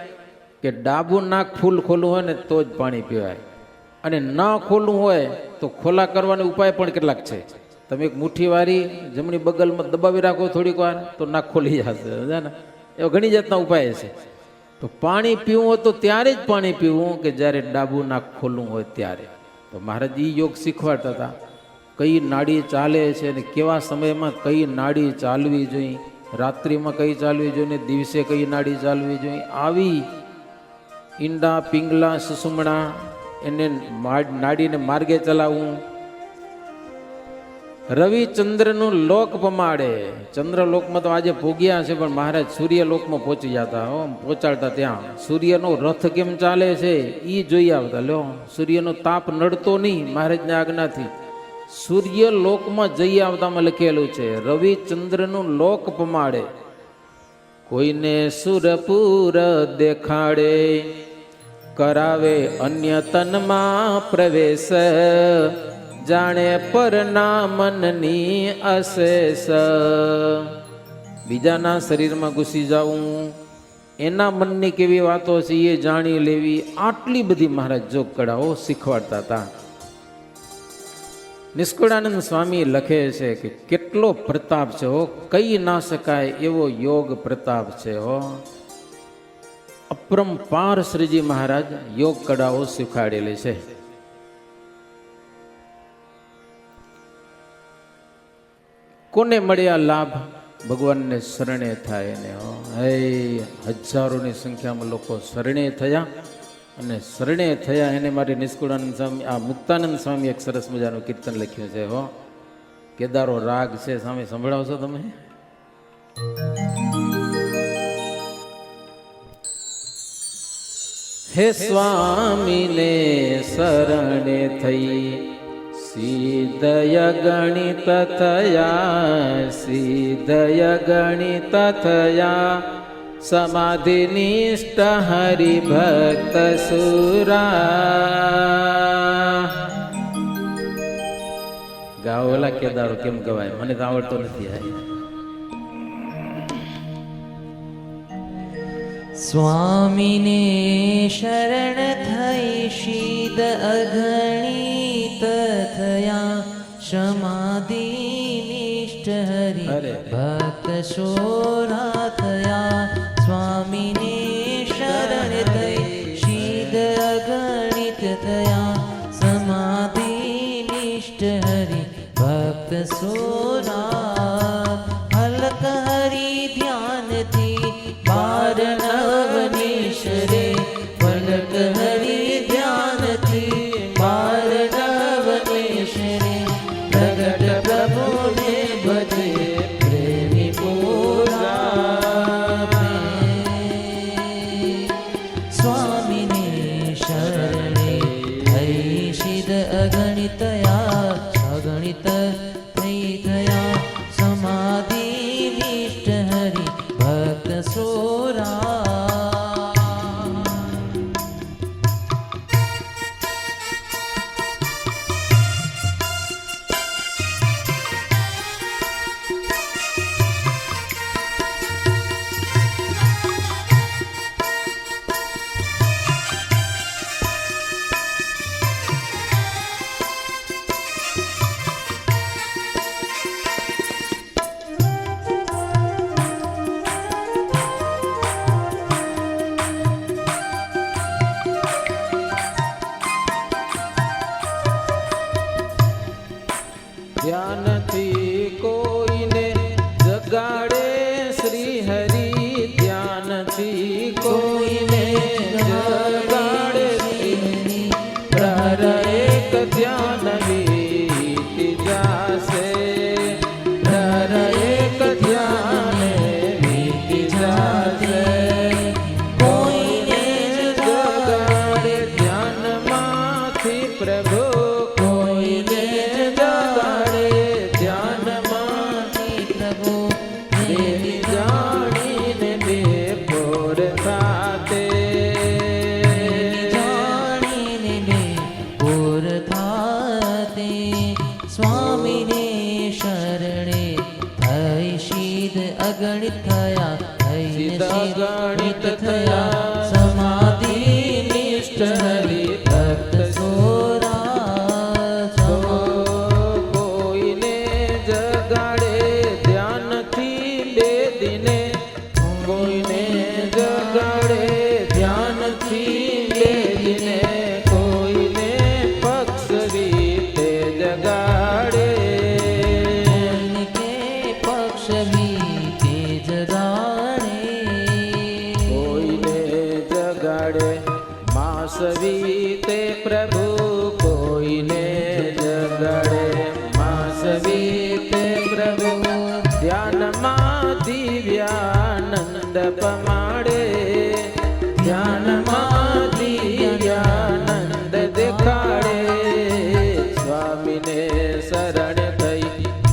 કે ડાબુ નાક ફૂલ ખોલું હોય ને તો જ પાણી પીવાય, અને ના ખોલું હોય તો ખોલા કરવાનો ઉપાય પણ કેટલાક છે. તમે એક મુઠ્ઠી વારી જમણી બગલમાં દબાવી રાખો થોડીક વાર તો નાક ખોલી જશે ને. એવા ઘણી જાતના ઉપાય છે. તો પાણી પીવું હોય તો ત્યારે જ પાણી પીવું કે જ્યારે ડાબુ નાક ખોલવું હોય ત્યારે. તો મહારાજ એ યોગ શીખવાડતા હતા, કઈ નાડી ચાલે છે અને કેવા સમયમાં કઈ નાડી ચાલવી જોઈએ, રાત્રિમાં કઈ ચાલવી જોઈએ, દિવસે કઈ નાડી ચાલવી જોઈએ. આવી ઈંડા, પિંગલા, સુષુમ્ણા એને નાડીને માર્ગે ચલાવવું. રવિ ચંદ્રનું લોક પમાડે, ચંદ્રલોકમાં તો આજે ભોગ્યા છે, પણ મહારાજ સૂર્યલોકમાં પહોંચી જતા, પહોંચાડતા. ત્યાં સૂર્યનો રથ કેમ ચાલે છે એ જોઈ આવતા. લ્યો, સૂર્યનો તાપ નડતો નહીં મહારાજની આજ્ઞાથી. સૂર્યલોકમાં જઈ આવતામાં લખેલું છે, રવિ ચંદ્રનું લોક પમાડે, કોઈને સુરપુર દેખાડે, કરાવે અન્ય તનમાં પ્રવેશ, જાણે પરના મનની અશેષ. બીજાના શરીરમાં ઘૂસી જવું, એના મનની કેવી વાતો છે એ જાણી લેવી. આટલી બધી મહારાજ જોગ કળાઓ શીખવાડતા હતા. નિષ્કુળાનંદ સ્વામી લખે છે કે કેટલો પ્રતાપ છે હો, કઈ ના શકાય એવો યોગ પ્રતાપ છે હો. અપરંપાર શ્રીજી મહારાજ યોગ કળાઓ શીખવાડેલી છે. કોને મળ્યા લાભ? ભગવાનને શરણે થાય ને. હે, હજારોની સંખ્યામાં લોકો શરણે થયા, અને શરણે થયા એને મારી નિષ્કુળાનંદ સ્વામી, આ મુક્તાનંદ સ્વામી એક સરસ મજાનું કીર્તન લખ્યું છે હો. કેદારો રાગ છે, સ્વામી સંભળાવશો તમે? હે સ્વામીને શરણે થઈ, સિદ્ધય ગણિત થયા સિદ્ધય ગણિત થયા સમાધિનિષ્ઠ હરિભક્ત સુરા. ગાવલા કેદારો કેમ ગવાય? મને તો આવડતો નથી. સ્વામીને શરણ થઈ શીદ અગણિત થયા સમાધિ નિષ્ઠ હરિ ભક્ત સોરા થયા. સ્વામીને શરણ થઈ શીદ અગણિત થયા સમાધિ નિષ્ઠ હરિ ભક્ત સોરા. હલક હરિ ધ્યાનથી બાર નવનીશરે પલક હરિ ધ્યાનથી બાર નવનીશરે પ્રગટ પ્રભુને ભજે પ્રેમી પૂરા. સ્વામીને શરણે થઈ સિદ્ધ અગણિતયા અગણિત થઈ થયા સમાધિ નિષ્ઠ હરિ ભક્ત સોરા. ધ્યાનથી કોઈને જગાડે શ્રી હરિ ધ્યાનથી કોઈને જગાડે શ્રી હરિ. પ્રહર એક ધ્યાન વીતી જાશે પ્રહર એક ધ્યાન વીતી જાશે. કોઈને જગાડે ધ્યાનમાંથી પ્રભુ કોઈને જગાડે ધ્યાનમાંથી પ્રભુ. દેવી જાણીને બે પોર થાતે જાણીને બે પૂર થાતે. સ્વામીને શરણે થઈ શીદ અગણિત થયા થઈને શીદ અગણિત થયા સમાધિ નિષ્ઠ હરિ ભક્ત સોરા. કોઈને જગાડે ધ્યાનથી બે દિને કોઈને જગાડે ધ્યાનથી બે દિને કોઈને પક્ષ રીતે જગાડે કોઈને કે પક્ષ વીતે જગાડે. કોઈને જગાડે માસ વીતે પ્રભુ કોઈને જગાડે માસ વીતે પ્રભુ. ધ્યાનમાં દિવ્યાનંદ પમાડે ધ્યાનમાં દિવ્યાનંદ દેખાડે. સ્વામીને શરણ થઈ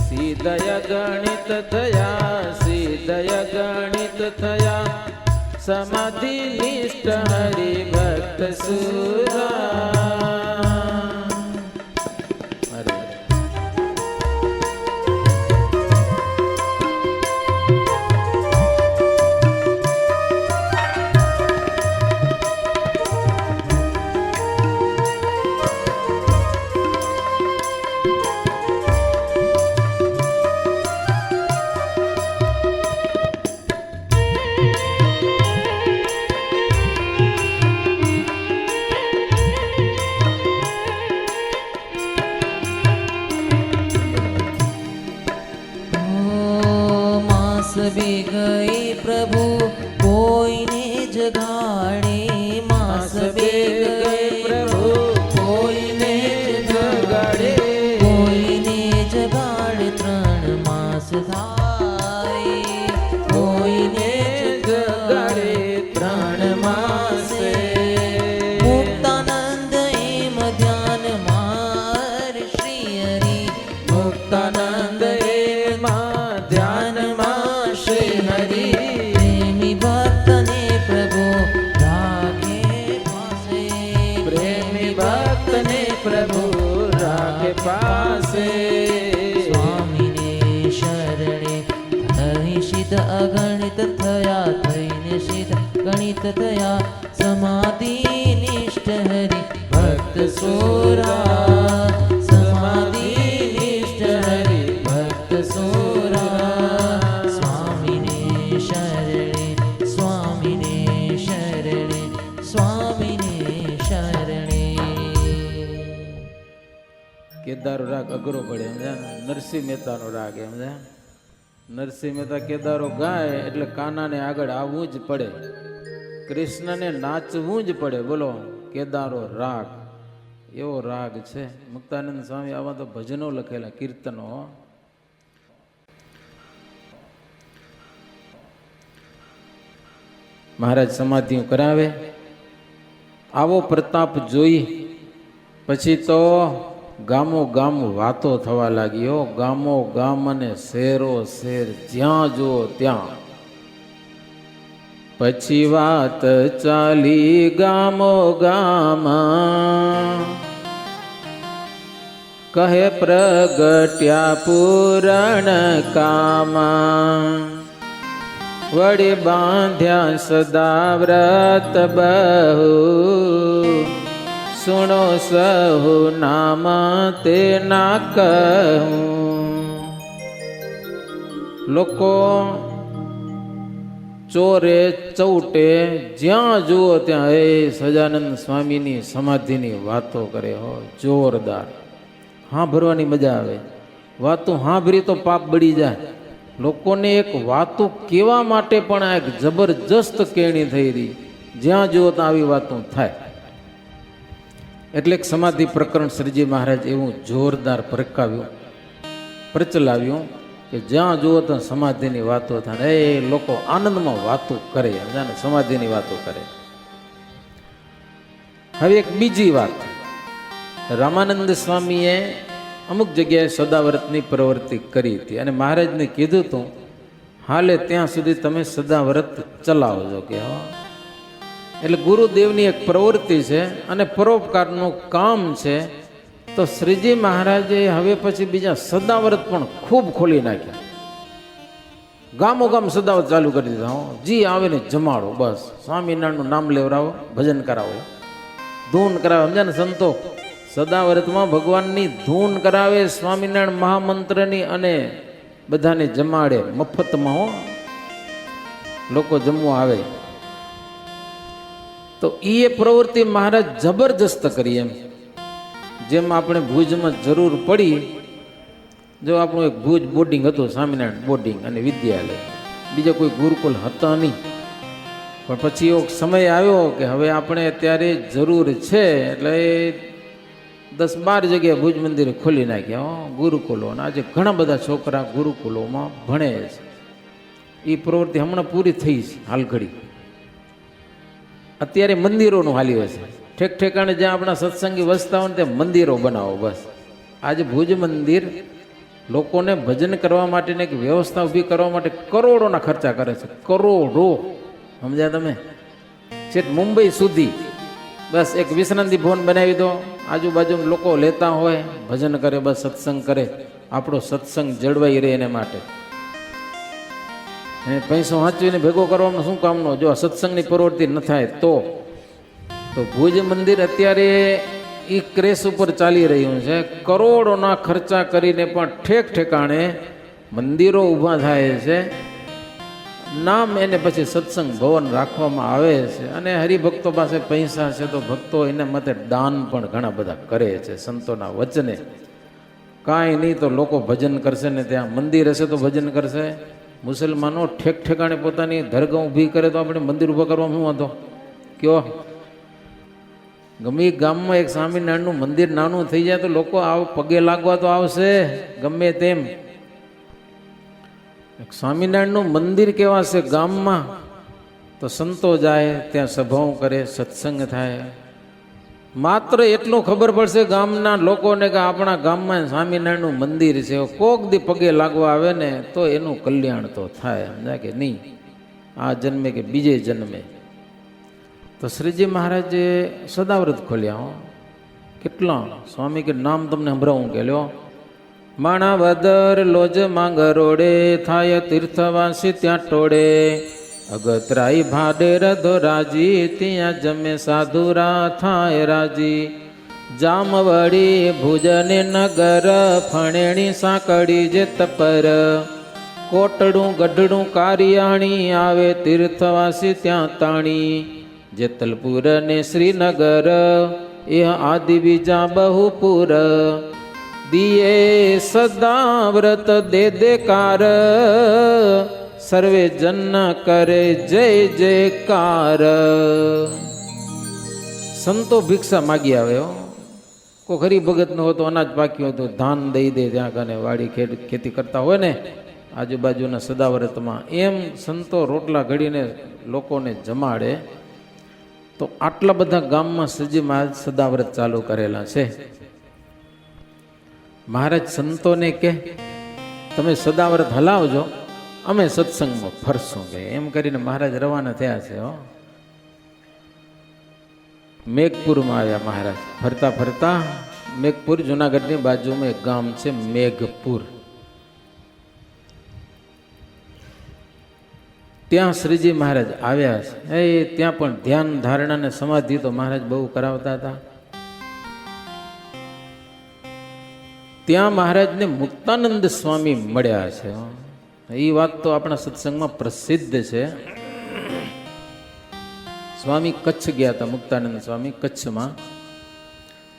સિદ્ધય ગણિત થયા સિદ્ધય ગણિત થયા સમાધિ નિષ્ઠ હરિ ભક્ત સુરા. બે ગઈ પ્રભુ કોઈને જગાડે. માસ બે ગઈ પ્રભુ કોઈને જગાડે કોઈને જગાડે. 3 માસ થાય કોઈને જગાડે 3 માસે. મુક્તાનંદ એમ ધ્યાન માર શ્રી થયા થઈને સિદ્ધ ગણિત થયા સમાધિ નિષ્ઠ હરિ ભક્ત સોરા સમાધિ નિષ્ઠ હરિ ભક્ત સોરા સ્વામીને શરણે સ્વામીને શરણે સ્વામીને શરણે. કેદારો રાગ અઘરો પડે સમજ્યા ને? નરસિંહ મહેતાનો રાગ સમજ્યા? નરસિંહ મહેતા કેદારો ગાય એટલે કાનાને આગળ આવવું જ પડે, કૃષ્ણને નાચવું જ પડે. બોલો, કેદારો રાગ એવો રાગ છે. મુક્તાનંદ સ્વામી આવા તો ભજનો લખેલા, કીર્તનો. મહારાજ સમાધિ કરાવે, આવો પ્રતાપ જોઈ પછી તો ગામો ગામ વાતો થવા લાગી. હો, ગામો ગામ અને શેરો શેર, જ્યાં જુઓ ત્યાં. પછી વાત ચાલી ગામો ગામા, કહે પ્રગટ્યા પૂરણ કામા. વળી બાંધ્યા સદા વ્રત બહુ, સુણો સહુ નામ તે ના કહું. લોકો ચોરે ચૌટે જ્યાં જુઓ ત્યાં એ સજાનંદ સ્વામીની સમાધિની વાતો કરે. હો, જોરદાર. સાંભળવાની મજા આવે. વાતો સાંભળી તો પાપ બળી જાય. લોકોને એક વાતો કેવા માટે પણ આ એક જબરજસ્ત કેણી થઈ રહી. જ્યાં જુઓ ત્યાં આવી વાતો થાય. એટલે એક સમાધિ પ્રકરણ શ્રીજી મહારાજ એવું જોરદાર પ્રચલાવ્યું કે જ્યાં જુઓ તો સમાધિની વાતો થાય. એ લોકો આનંદમાં વાતો કરે, સમાધિની વાતો કરે. હવે એક બીજી વાત, રામાનંદ સ્વામીએ અમુક જગ્યાએ સદાવ્રતની પ્રવૃત્તિ કરી હતી અને મહારાજને કીધું હતું હાલે ત્યાં સુધી તમે સદાવ્રત ચલાવજો કે. એટલે ગુરુદેવની એક પ્રવૃત્તિ છે અને પરોપકારનું કામ છે. તો શ્રીજી મહારાજે હવે પછી બીજા સદાવ્રત પણ ખૂબ ખોલી નાખ્યા. ગામો ગામ સદાવ્રત ચાલુ કરી દીધા. જી આવે ને જમાડો, બસ સ્વામિનારાયણનું નામ લેવડાવો, ભજન કરાવો, ધૂન કરાવે. સમજ્યા ને સંતો? સદાવ્રતમાં ભગવાનની ધૂન કરાવે, સ્વામિનારાયણ મહામંત્રની, અને બધાને જમાડે મફતમાં. હો, લોકો જમવા આવે. તો એ પ્રવૃત્તિ મહારાજ જબરજસ્ત કરી. એમ જેમ આપણે ભુજમાં જરૂર પડી, જો આપણું એક ભુજ બોર્ડિંગ હતું, સ્વામિનારાયણ બોર્ડિંગ અને વિદ્યાલય, બીજા કોઈ ગુરુકુલ હતા નહીં. પણ પછી એવો સમય આવ્યો કે હવે આપણે અત્યારે જરૂર છે, એટલે 10-12 જગ્યાએ ભુજ મંદિરે ખોલી નાખ્યા ગુરુકુલો. અને આજે ઘણા બધા છોકરા ગુરુકુલોમાં ભણે છે. એ પ્રવૃત્તિ હમણાં પૂરી થઈ છે. હાલ ઘડી અત્યારે મંદિરોનું હાલ્યું છે. ઠેક ઠેકાણે જ્યાં આપણા સત્સંગી વસતા હોય ને ત્યાં મંદિરો બનાવો. બસ આજે ભુજ મંદિર લોકોને ભજન કરવા માટેની એક વ્યવસ્થા ઊભી કરવા માટે કરોડોના ખર્ચા કરે છે. કરોડો. સમજ્યા તમે? છેક મુંબઈ સુધી બસ એક વિશ્રાંતિ ભવન બનાવી દો, આજુબાજુ લોકો લેતા હોય, ભજન કરે, બસ સત્સંગ કરે. આપણો સત્સંગ જળવાઈ રહે એને માટે. પૈસો વાંચવીને ભેગો કરવાનો શું કામનો? જો સત્સંગની પ્રવૃત્તિ ન થાય તો ભુજ મંદિર અત્યારે એ ક્રેશ ઉપર ચાલી રહ્યું છે. કરોડોના ખર્ચા કરીને પણ ઠેક ઠેકાણે મંદિરો ઊભા થાય છે. નામ એને પછી સત્સંગ ભવન રાખવામાં આવે છે. અને હરિભક્તો પાસે પૈસા છે તો ભક્તો એના માટે દાન પણ ઘણા બધા કરે છે સંતોના વચને. કાંઈ નહીં તો લોકો ભજન કરશે ને ત્યાં મંદિર હશે તો ભજન કરશે. મુસલમાનો ઠેક ઠેકાણે પોતાની દરગાહ ઊભી કરે તો આપણે મંદિર ઊભા કરવામાં શું વાંધો? કયો ગમે ગામમાં એક સ્વામિનારાયણનું મંદિર નાનું થઈ જાય તો લોકો પગે લાગવા તો આવશે ગમે તેમ. સ્વામિનારાયણનું મંદિર કેવા છે ગામમાં, તો સંતો જાય ત્યાં સભાઓ કરે, સત્સંગ થાય. માત્ર એટલું ખબર પડશે ગામના લોકોને કે આપણા ગામમાં સ્વામિનારાયણનું મંદિર છે. કોક દી પગે લાગવા આવે ને તો એનું કલ્યાણ તો થાય. સમજાય કે નહીં? આ જન્મે કે બીજે જન્મે. તો શ્રીજી મહારાજે સદાવ્રત ખોલ્યા. કેટલા સ્વામી કે નામ તમને સંભળાવું કે લ્યો. માણાવદર લોજ માંગરોડે, થાય તીર્થવાસી ત્યાં ટોળે, અગતરાઈ ભાડેર ધોરાજી ત્યાં જમે સાધુરા થાય રાજી જામવડી ભુજને નગર ફણેણી સાંકળી જે તપર કોટડું ગઢડું કારિયાણી આવે તીર્થવાસી ત્યાં તાણી જેતલપુર ને શ્રીનગર એ આદિ બીજા બહુપુર દિયે સદા વ્રત દે દેકાર સર્વે જન કરે જય જયકાર. સંતો ભિક્ષા માગી આવે હો. કોઈ ગરીબ ભગત ન હોય તો અનાજ પાક્યું હતું ધાન દઈ દે ત્યાં કને વાડી ખેતી કરતા હોય ને આજુબાજુના સદાવ્રતમાં એમ સંતો રોટલા ઘડીને લોકોને જમાડે. તો આટલા બધા ગામમાં શ્રીજી મહારાજ સદાવ્રત ચાલુ કરેલા છે. મહારાજ સંતોને કે તમે સદાવ્રત હલાવજો અમે સત્સંગમાં ફરશું કે એમ કરીને મહારાજ રવાના થયા છે. હો મેઘપુરમાં આવ્યા મહારાજ. ફરતા ફરતા મેઘપુર જુનાગઢની બાજુમાં એક ગામ છે મેઘપુર. ત્યાં શ્રીજી મહારાજ આવ્યા છે. ત્યાં પણ ધ્યાન ધારણા અને સમાધિ તો મહારાજ બહુ કરાવતા હતા. ત્યાં મહારાજને મુક્તાનંદ સ્વામી મળ્યા છે. એ વાત તો આપણા સત્સંગમાં પ્રસિદ્ધ છે. સ્વામી કચ્છ ગયા હતા, મુક્તાનંદ સ્વામી કચ્છમાં.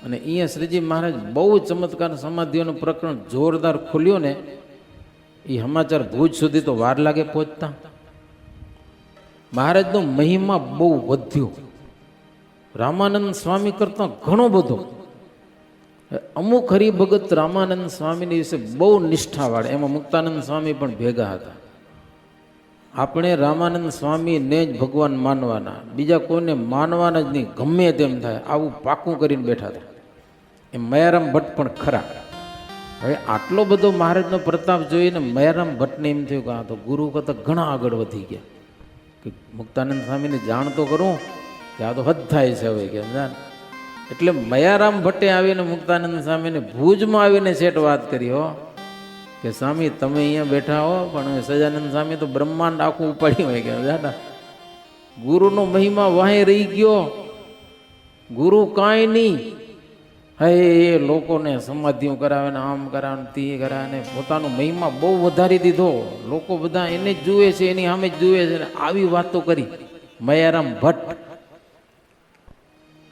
અને અહીંયા શ્રીજી મહારાજ બહુ ચમત્કાર સમાધિઓનું પ્રકરણ જોરદાર ખુલ્યું ને એ સમાચાર ભુજ સુધી તો વાર લાગે પહોંચતા. મહારાજનો મહિમા બહુ વધ્યો. રામાનંદ સ્વામી કરતા ઘણો બધો. અમુક હરિભગત રામાનંદ સ્વામીની વિશે બહુ નિષ્ઠાવાળા, એમાં મુક્તાનંદ સ્વામી પણ ભેગા હતા. આપણે રામાનંદ સ્વામીને જ ભગવાન માનવાના, બીજા કોઈને માનવાના જ નહીં, ગમે તેમ થાય આવું પાકું કરીને બેઠા હતા. એ મયારામ ભટ્ટ પણ ખરા. હવે આટલો બધો મહારાજનો પ્રતાપ જોઈને મયારામ ભટ્ટને એમ થયું કે આ તો ગુરુ કરતાં ઘણા આગળ વધી ગયા. કે મુક્તાનંદ સ્વામીને જાણ તો કરું કે આ તો હદ થાય છે હવે કે સમજા. એટલે મયારામ ભટ્ટે આવીને મુક્તાનંદ સ્વામીને ભુજમાં આવીને સેટ વાત કરી હો કે સ્વામી તમે અહીંયા બેઠા હો પણ સજાનંદ સ્વામી તો બ્રહ્માંડ આખું ઉપાડ્યું હોય કે સમજા. ગુરુનો મહિમા વાહે રહી ગયો, ગુરુ કાંઈ નહીં. હે એ લોકોને સમાધિઓ કરાવે ને આમ કરાવે ને તે કરાવે ને પોતાનો મહિમા બહુ વધારી દીધો. લોકો બધા એને જ જુએ છે, એની સામે જ જુએ છે. આવી વાતો કરી મયારામ ભટ્ટ.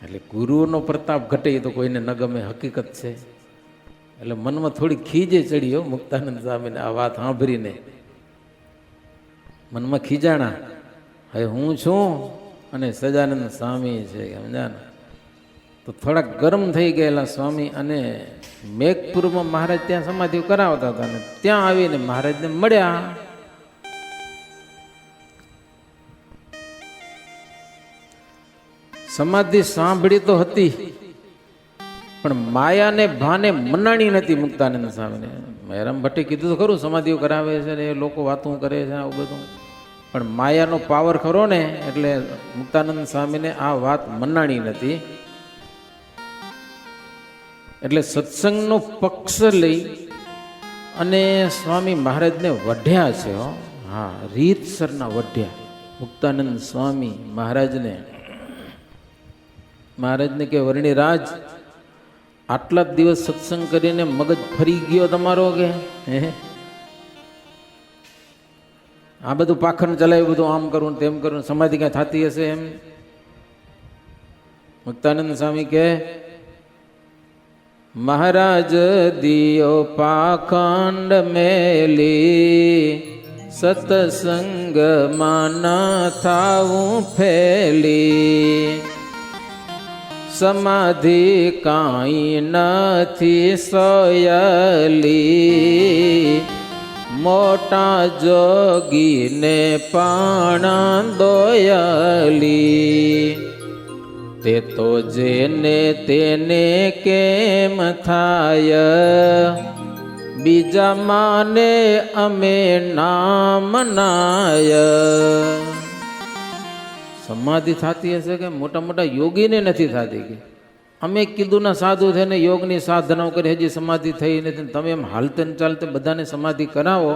એટલે ગુરુનો પ્રતાપ ઘટે તો કોઈને ન ગમે, હકીકત છે. એટલે મનમાં થોડી ખીજે ચડી મુક્તાનંદ સ્વામીને આ વાત સાંભળીને. મનમાં ખીજાણા, હવે હું છું અને સજાનંદ સ્વામી છે સમજાને. તો થોડાક ગરમ થઈ ગયેલા સ્વામી. અને મેઘપુરમાં મહારાજ ત્યાં સમાધિ કરાવતા હતા ને ત્યાં આવીને મહારાજને મળ્યા. સમાધિ સાંભળી તો હતી પણ માયાને ભાને મનાણી નથી મુક્તાનંદ સ્વામીને. મયારામ ભટ્ટે કીધું તો ખરું સમાધિઓ કરાવે છે ને એ લોકો વાતું કરે છે આવું બધું, પણ માયાનો પાવર ખરો ને એટલે મુક્તાનંદ સ્વામીને આ વાત મનાણી નથી. એટલે સત્સંગનો પક્ષ લઈ અને સ્વામી મહારાજને વઢ્યા છે. હા, રીતસરના વઢ્યા મુક્તાનંદ સ્વામી મહારાજને. મહારાજને કે વર્ણિરાજ આટલા દિવસ સત્સંગ કરીને મગજ ફરી ગયો તમારો કે આ બધું પાખંડ ચલાવ્યું, બધું આમ કરું તેમ કરું, સમાધિ ક્યાં થતી હશે એમ. મુક્તાનંદ સ્વામી કે મહારાજ દિયો પાખંડ મેલી સત્સંગ માં થાવું ફેલી સમાધિ કાંઈ નથી સોયલી મોટા જોગીને પાણા દોયલી તે તો જેને તેને કેમ થાય બીજા માને અમે નામ નાય. સમાધિ થતી હશે કે મોટા મોટા યોગીને નથી થતી કે અમે કીધું ના સાધુ થઈને યોગની સાધનાઓ કરી હજી સમાધિ થઈ નથી. તમે એમ હાલતે ને ચાલતે બધાને સમાધિ કરાવો,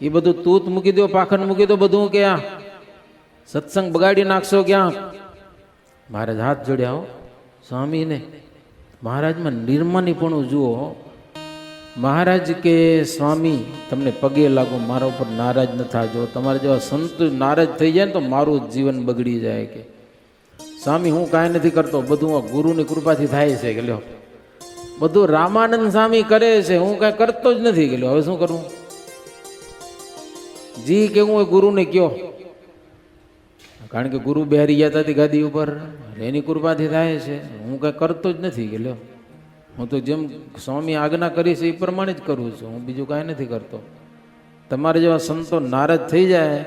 એ બધું તૂત મૂકી દો, પાખંડ મૂકી દો બધું કે આ સત્સંગ બગાડી નાખશો ક્યાં? મહારાજ હાથ જોડ્યા હો સ્વામીને. મહારાજમાં નિર્માનીપણું જુઓ. મહારાજ કે સ્વામી તમને પગે લાગો, મારા ઉપર નારાજ ન થાજો. તમારે જેવા સંત નારાજ થઈ જાય ને તો મારું જીવન બગડી જાય. કે સ્વામી હું કાંઈ નથી કરતો, બધું આ ગુરુની કૃપાથી થાય છે. કે લ્યો બધું રામાનંદ સ્વામી કરે છે, હું કાંઈ કરતો જ નથી. કે લ્યો હવે શું કરવું? જી કેવું હોય ગુરુને કયો, કારણ કે ગુરુ બિહારી ગયા હતા ગાદી ઉપર, એની કૃપાથી થાય છે. હું કાંઈ કરતો જ નથી. કે લ્યો હું તો જેમ સ્વામી આજ્ઞા કરી છે એ પ્રમાણે જ કરું છું, હું બીજું કાંઈ નથી કરતો. તમારે જેવા સંતો નારાજ થઈ જાય,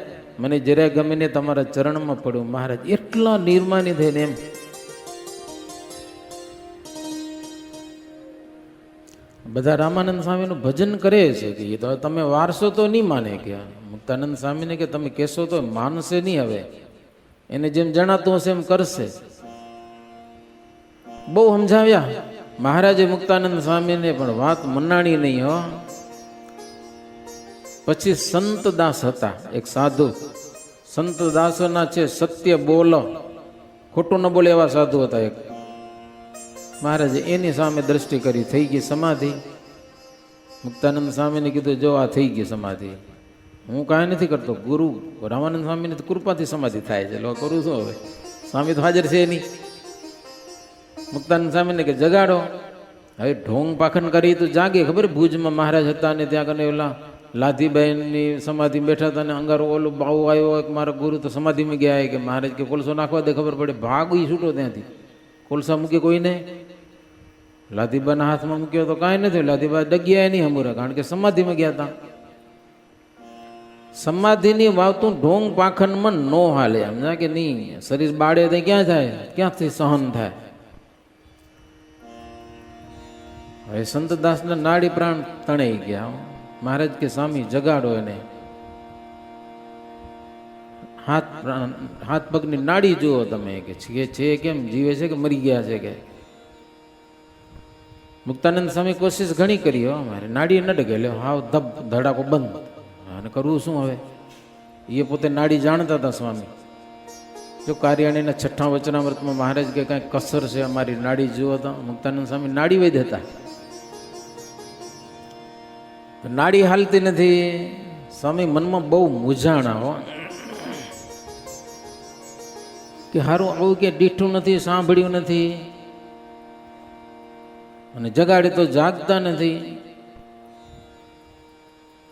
મને જરાય ગમે ને તમારા ચરણમાં પડ્યું. મહારાજ એટલા નિર્માની થઈને એમ બધા રામાનંદ સ્વામીનું ભજન કરે છે. કે એ તો તમે વારસો તો નહીં માને. કે મુક્તાનંદ સ્વામીને કે તમે કહેશો તો માનશે નહીં. હવે એને જેમ જણાતું હશે એમ કરશે. બહુ સમજાવ્યા મહારાજે મુક્તાનંદ સ્વામીને, પણ વાત મનાણી નહીં. હો પછી સંતદાસ હતા એક સાધુ. સંતદાસોના છે સત્ય બોલો, ખોટું ન બોલે એવા સાધુ હતા એક. મહારાજે એની સામે દ્રષ્ટિ કરી, થઈ ગઈ સમાધિ. મુક્તાનંદ સ્વામીને કીધું જો આ થઈ ગઈ સમાધિ, હું કાંઈ નથી કરતો. ગુરુ રામાનંદ સ્વામીની કૃપાથી સમાધિ થાય છે. લો કરું છું હવે, સ્વામી તો હાજર છે નહીં. મુક્તાનંદ સ્વામીને કે જગાડો. હવે ઢોંગ પાખન કરી તો જાગે. ખબર ભુજમાં મહારાજ હતા ને ત્યાં કને ઓલા લાધીબાઈની સમાધિ બેઠા હતા ને અંગારો ઓલો બાવો આવ્યો કે મારા ગુરુ તો સમાધિમાં ગયા. કે મહારાજ કે કોલસો નાખવા દે, ખબર પડે. ભાગ ઈ છૂટો ત્યાંથી. કોલસા મૂકે કોઈને. લાધીબાના હાથમાં મૂક્યો તો કાંઈ નથી. લાધીબા ડગ્યા નહીં હમુરા, કારણ કે સમાધિમાં ગયા હતા. સમાધિની વાતું ઢોંગ પાખનમાં નો હાલે. સમજા કે નહીં? શરીર બાળે તો ક્યાં થાય? ક્યાંથી સહન થાય? હવે સંતદાસના નાડી પ્રાણ તણાઈ ગયા. મહારાજ કે સ્વામી જગાડો એને. હાથ પગની નાડી જુઓ તમે, કે છે કેમ, જીવે છે કે મરી ગયા છે? કે મુક્તાનંદ સ્વામી કોશિશ ઘણી કરી. હો મારે નાડી ન ડગે. લ્યો હાવ ધબ ધડાકો બંધ. અને કરવું શું હવે? એ પોતે નાડી જાણતા હતા સ્વામી. જો કાર્યાણીના 6ઠ્ઠા વચનામૃતમાં મહારાજ કે કાંઈ કસર છે અમારી, નાડી જુઓ તો. મુક્તાનંદ સ્વામી નાડી વૈદ હતા. નાડી હાલતી નથી. સ્વામી મનમાં બહુ મૂંઝાણા. હો કે હારું આવું કે દીઠું નથી, સાંભળ્યું નથી, અને જગાડે તો જાગતા નથી.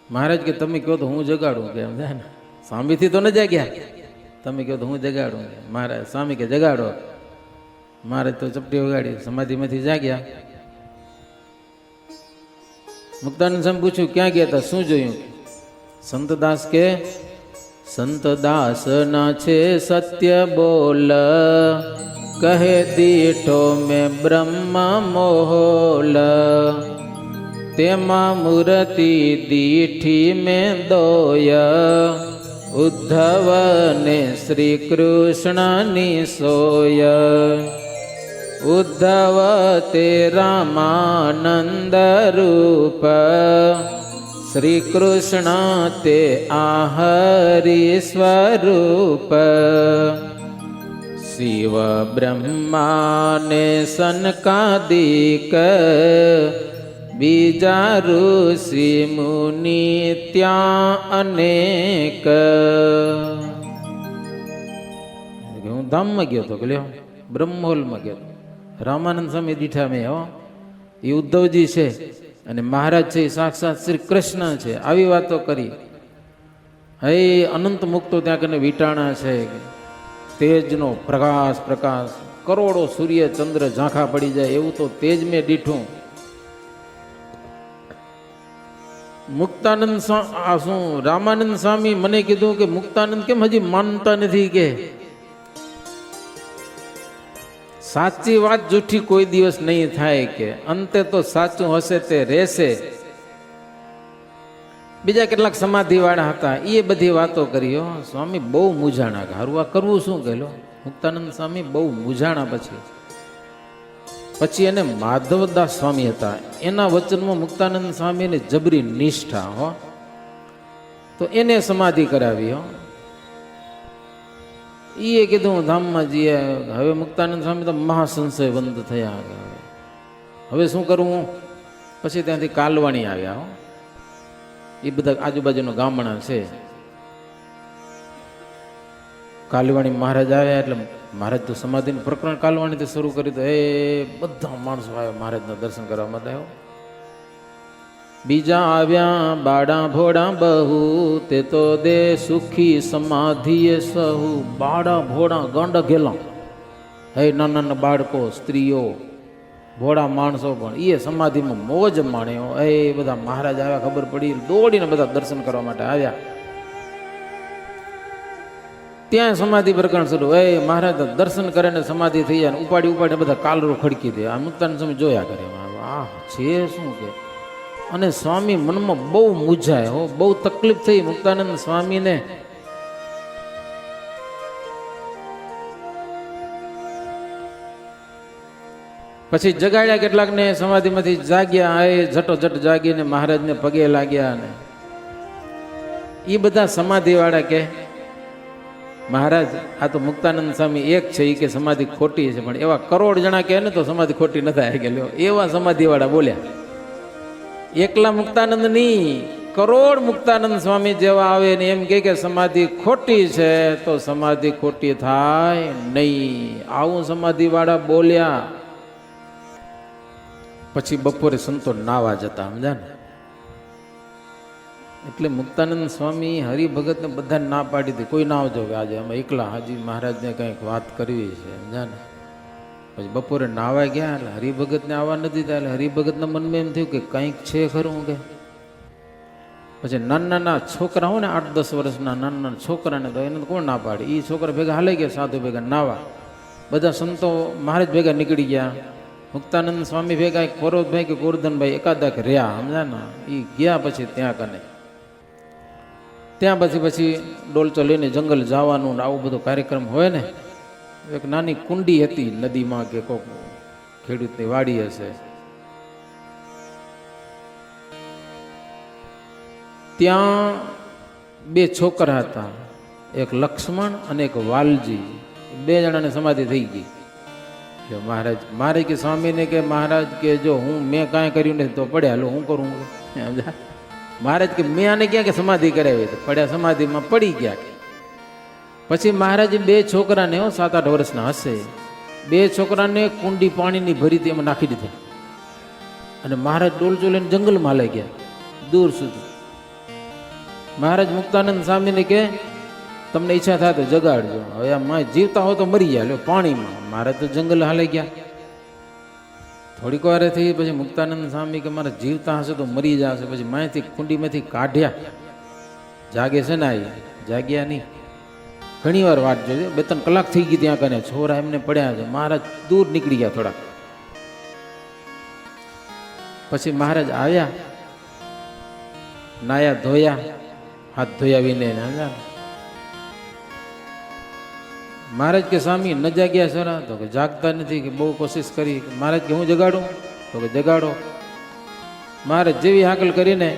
મહારાજ કે તમે કહો તો હું જગાડું. કે એમ થાય ને, સ્વામીથી તો ન જાગ્યા, તમે કહો તો હું જગાડું. મહારાજ સ્વામી કે જગાડો. મહારાજ તો ચપટી વગાડી, સમાધિમાંથી જાગ્યા. મુક્તાનંદ સ્વામી પૂછ્યું ક્યાં ગયા હતા, શું જોયું? સંતદાસ કે સંતદાસ ના છે સત્ય બોલ, કહે દીઠો મેં બ્રહ્મ મોહોલ, તેમાં મૂર્તિ દીઠી મેં દોય, ઉદ્ધવ ને શ્રી કૃષ્ણની સોય. ઉદ્ધવ તે રામાનંદ રૂપ, શ્રી કૃષ્ણ તે આહરી સ્વરૂપ. શિવ બ્રહ્માને સનકાદિક, બીજા ઋષિ મુનિ ત્યાં અનેક. હું ધામમાં ગયો હતો, કે લ્યો બ્રહ્મહોલમાં ગયો. રામાનંદ સ્વામી દીઠા મેં. હો એ ઉદ્ધવજી છે અને મહારાજ છે એ સાક્ષાત શ્રી કૃષ્ણ છે. આવી વાતો કરી. હે અનંત મુક્તો ત્યાં કને વીટાણા છે. તેજનો પ્રકાશ પ્રકાશ, કરોડો સૂર્ય ચંદ્ર ઝાંખા પડી જાય એવું તો તેજ મેં દીઠું. મુક્તાનંદ શું રામાનંદ સ્વામી મને કીધું કે મુક્તાનંદ કેમ હજી માનતા નથી? કે સાચી વાત જૂઠી કોઈ દિવસ નહીં થાય. કે અંતે તો સાચું હશે તે રહેશે. બીજા કેટલાક સમાધિ વાળા હતા, એ બધી વાતો કરી. સ્વામી બહુ મૂંઝાણા. હારું આ કરવું શું? ગયેલો મુક્તાનંદ સ્વામી બહુ મૂંઝાણા. પછી એને માધવદાસ સ્વામી હતા, એના વચનમાં મુક્તાનંદ સ્વામીને જબરી નિષ્ઠા. હો તો એને સમાધિ કરાવી. હો એ કીધું હું ધામમાં જઈએ. હવે મુક્તાનંદ સ્વામી તો મહાસંશયવંત થયા. હવે શું કરું હું? પછી ત્યાંથી કાલવાણી આવ્યા. હો, એ બધા આજુબાજુના ગામડા છે. કાલવાણી મહારાજ આવ્યા એટલે મહારાજ તો સમાધિનું પ્રકરણ કાલવાણીથી શરૂ કર્યું. તો એ બધા માણસો આવ્યા મહારાજના દર્શન કરવા માટે. આવ્યો બીજા આવ્યા બાડા ભોડા બહુ, તે તો દે સુખી સમાધિએ સહુ. બાડા ભોડા ગંડ ઘેલા, હે નાના નાના બાળકો, સ્ત્રીઓ, ભોળા માણસો પણ એ સમાધિમાં મોજ માણ્યો. એ બધા મહારાજ આવ્યા, ખબર પડી, દોડીને બધા દર્શન કરવા માટે આવ્યા. ત્યાં સમાધિ પ્રકરણ શરૂ. એ મહારાજ દર્શન કરે ને સમાધિ થઈ જાય, ઉપાડી ઉપાડીને બધા કાલરો ખડકી દે. આ મુક્તાનંદ સ્વામી જોયા કરે. આ છે શું કે? અને સ્વામી મનમાં બહુ મૂંઝાય. હો, બહુ તકલીફ થઈ મુક્તાનંદ સ્વામીને. પછી જગાડ્યા કેટલાકને, સમાધિમાંથી જાગ્યા. એ ઝટોઝટ જાગીને મહારાજને પગે લાગ્યા. ને એ બધા સમાધિવાળા કે મહારાજ આ તો મુક્તાનંદ સ્વામી એક છે, એ કે સમાધિ ખોટી છે. પણ એવા કરોડ જણા કહે ને તો સમાધિ ખોટી ન થાય કે લ્યો, એવા સમાધિવાળા બોલ્યા. એકલા મુક્તાનંદ નહીં, કરોડ મુક્તાનંદ સ્વામી જેવા આવે ને એમ કે સમાધિ ખોટી છે તો સમાધિ ખોટી થાય નહીં. આવું સમાધિવાળા બોલ્યા. પછી બપોરે સંતો નાવા જતા, સમજ્યા ને? એટલે મુક્તાનંદ સ્વામી હરિભગતને બધા ના પાડી હતી, કોઈ ના આવજો આજે અમે એકલા હાજી મહારાજને કંઈક વાત કરવી છે, સમજ્યા ને? પછી બપોરે નાવા ગયા એટલે હરિભગતને આવવા નથી દીધા. એટલે હરિભગતના મનમાં એમ થયું કે કંઈક છે ખરું કે. પછી નાના નાના છોકરા હોય ને, 8-10 વર્ષના નાના નાના છોકરાને તો એને કોણ ના પાડે? એ છોકરા ભેગા હાલે ગયા, સાધુ ભેગા નાવા. બધા સંતો મહારાજ ભેગા નીકળી ગયા. મુક્તાનંદ સ્વામી ભેગા એક પરોતભાઈ કે ગોરધનભાઈ એકાદાક રહ્યા, સમજ્યા ને? એ ગયા પછી ત્યાં કને. ત્યાં પછી ડોલચો લઈને જંગલ જવાનું આવું બધો કાર્યક્રમ હોય ને. એક નાની કુંડી હતી નદીમાં કે કોક ખેડૂતની વાડી હશે, ત્યાં 2 છોકરા હતા, એક લક્ષ્મણ અને એક વાલજી. 2 જણાને સમાધિ થઈ ગઈ. મહારાજ કે સ્વામીને કે મહારાજ કે જો મેં કાંઈ કર્યું નથી તો પડ્યા, હાલો હું કરું? મહારાજ કે મેં આને ક્યાં કે સમાધિ કરાવી? તો પડ્યા, સમાધિમાં પડી ગયા. પછી મહારાજે 2 છોકરાને, 7-8 વર્ષના હશે, 2 છોકરાને કુંડી પાણીની ભરી હતી, એમાં નાખી દીધા. અને મહારાજ ડોલચો લઈને જંગલમાં લઈ ગયા, દૂર સુધી. મહારાજ મુક્તાનંદ સ્વામીને કે તમને ઈચ્છા થાય તો જગાડજો. હવે આ જીવતા હો તો મરી ગયા, લ્યો પાણીમાં. મહારાજ તો જંગલ હાલે ગયા. થોડીક વાર થઈ પછી મુક્તાનંદ સ્વામી કે મારે જીવતા હશે તો મરી જશે. પછી માહિતી કુંડીમાંથી કાઢ્યા. જાગે છે ને? આવી જાગ્યા નહીં. ઘણી વાર વાટ જોઈ, 2-3 કલાક થઈ ગઈ ત્યાં કને. છોરા એમને પડ્યા છે. મહારાજ દૂર નીકળી ગયા થોડાક. પછી મહારાજ આવ્યા, નાયા ધોયા, હાથ ધોયા વિને. મહારાજ કે સ્વામી ન જાગ્યા સરા? તો કે જાગતા નથી, કે બહુ કોશિશ કરી. મહારાજ કે હું જગાડું? તો કે જગાડો. મહારાજ જેવી હાકલ કરીને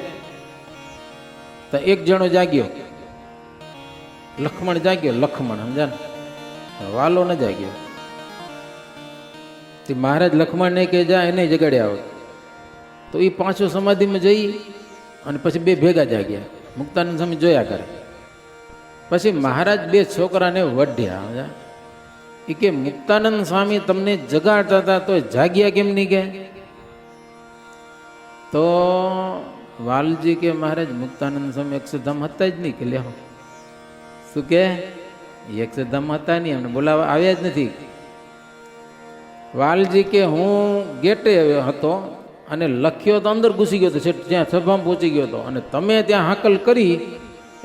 તો એક જણો જાગ્યો, લક્ષ્મણ જાગ્યો. લક્ષ્મણ, સમજા ને? વાલો ન જાગ્યો. તે મહારાજ લક્ષ્મણને કે જા એને જગાડ્યા આવે. તો એ પાછો સમાધિમાં જઈ અને પછી 2 ભેગા જાગ્યા. મુક્તાનંદ સ્વામી જોયા કરે. પછી મહારાજ 2 છોકરાને વઢ્યા. એ કે મુક્તાનંદ સ્વામી તમને જગાડતા હતા તો જાગ્યા કેમ નહીં? કે તો વાલજી કે મહારાજ મુક્તાનંદ સ્વામી અક્ષરધામ હતા જ નહીં. કે લ્યો શું કે અક્ષરધામ હતા નહીં, અમને બોલાવા આવ્યા જ નથી. વાલજી કે હું ગેટે હતો અને લખ્યો તો અંદર ઘૂસી ગયો હતો, ત્યાં સભામાં પહોંચી ગયો હતો, અને તમે ત્યાં હાકલ કરી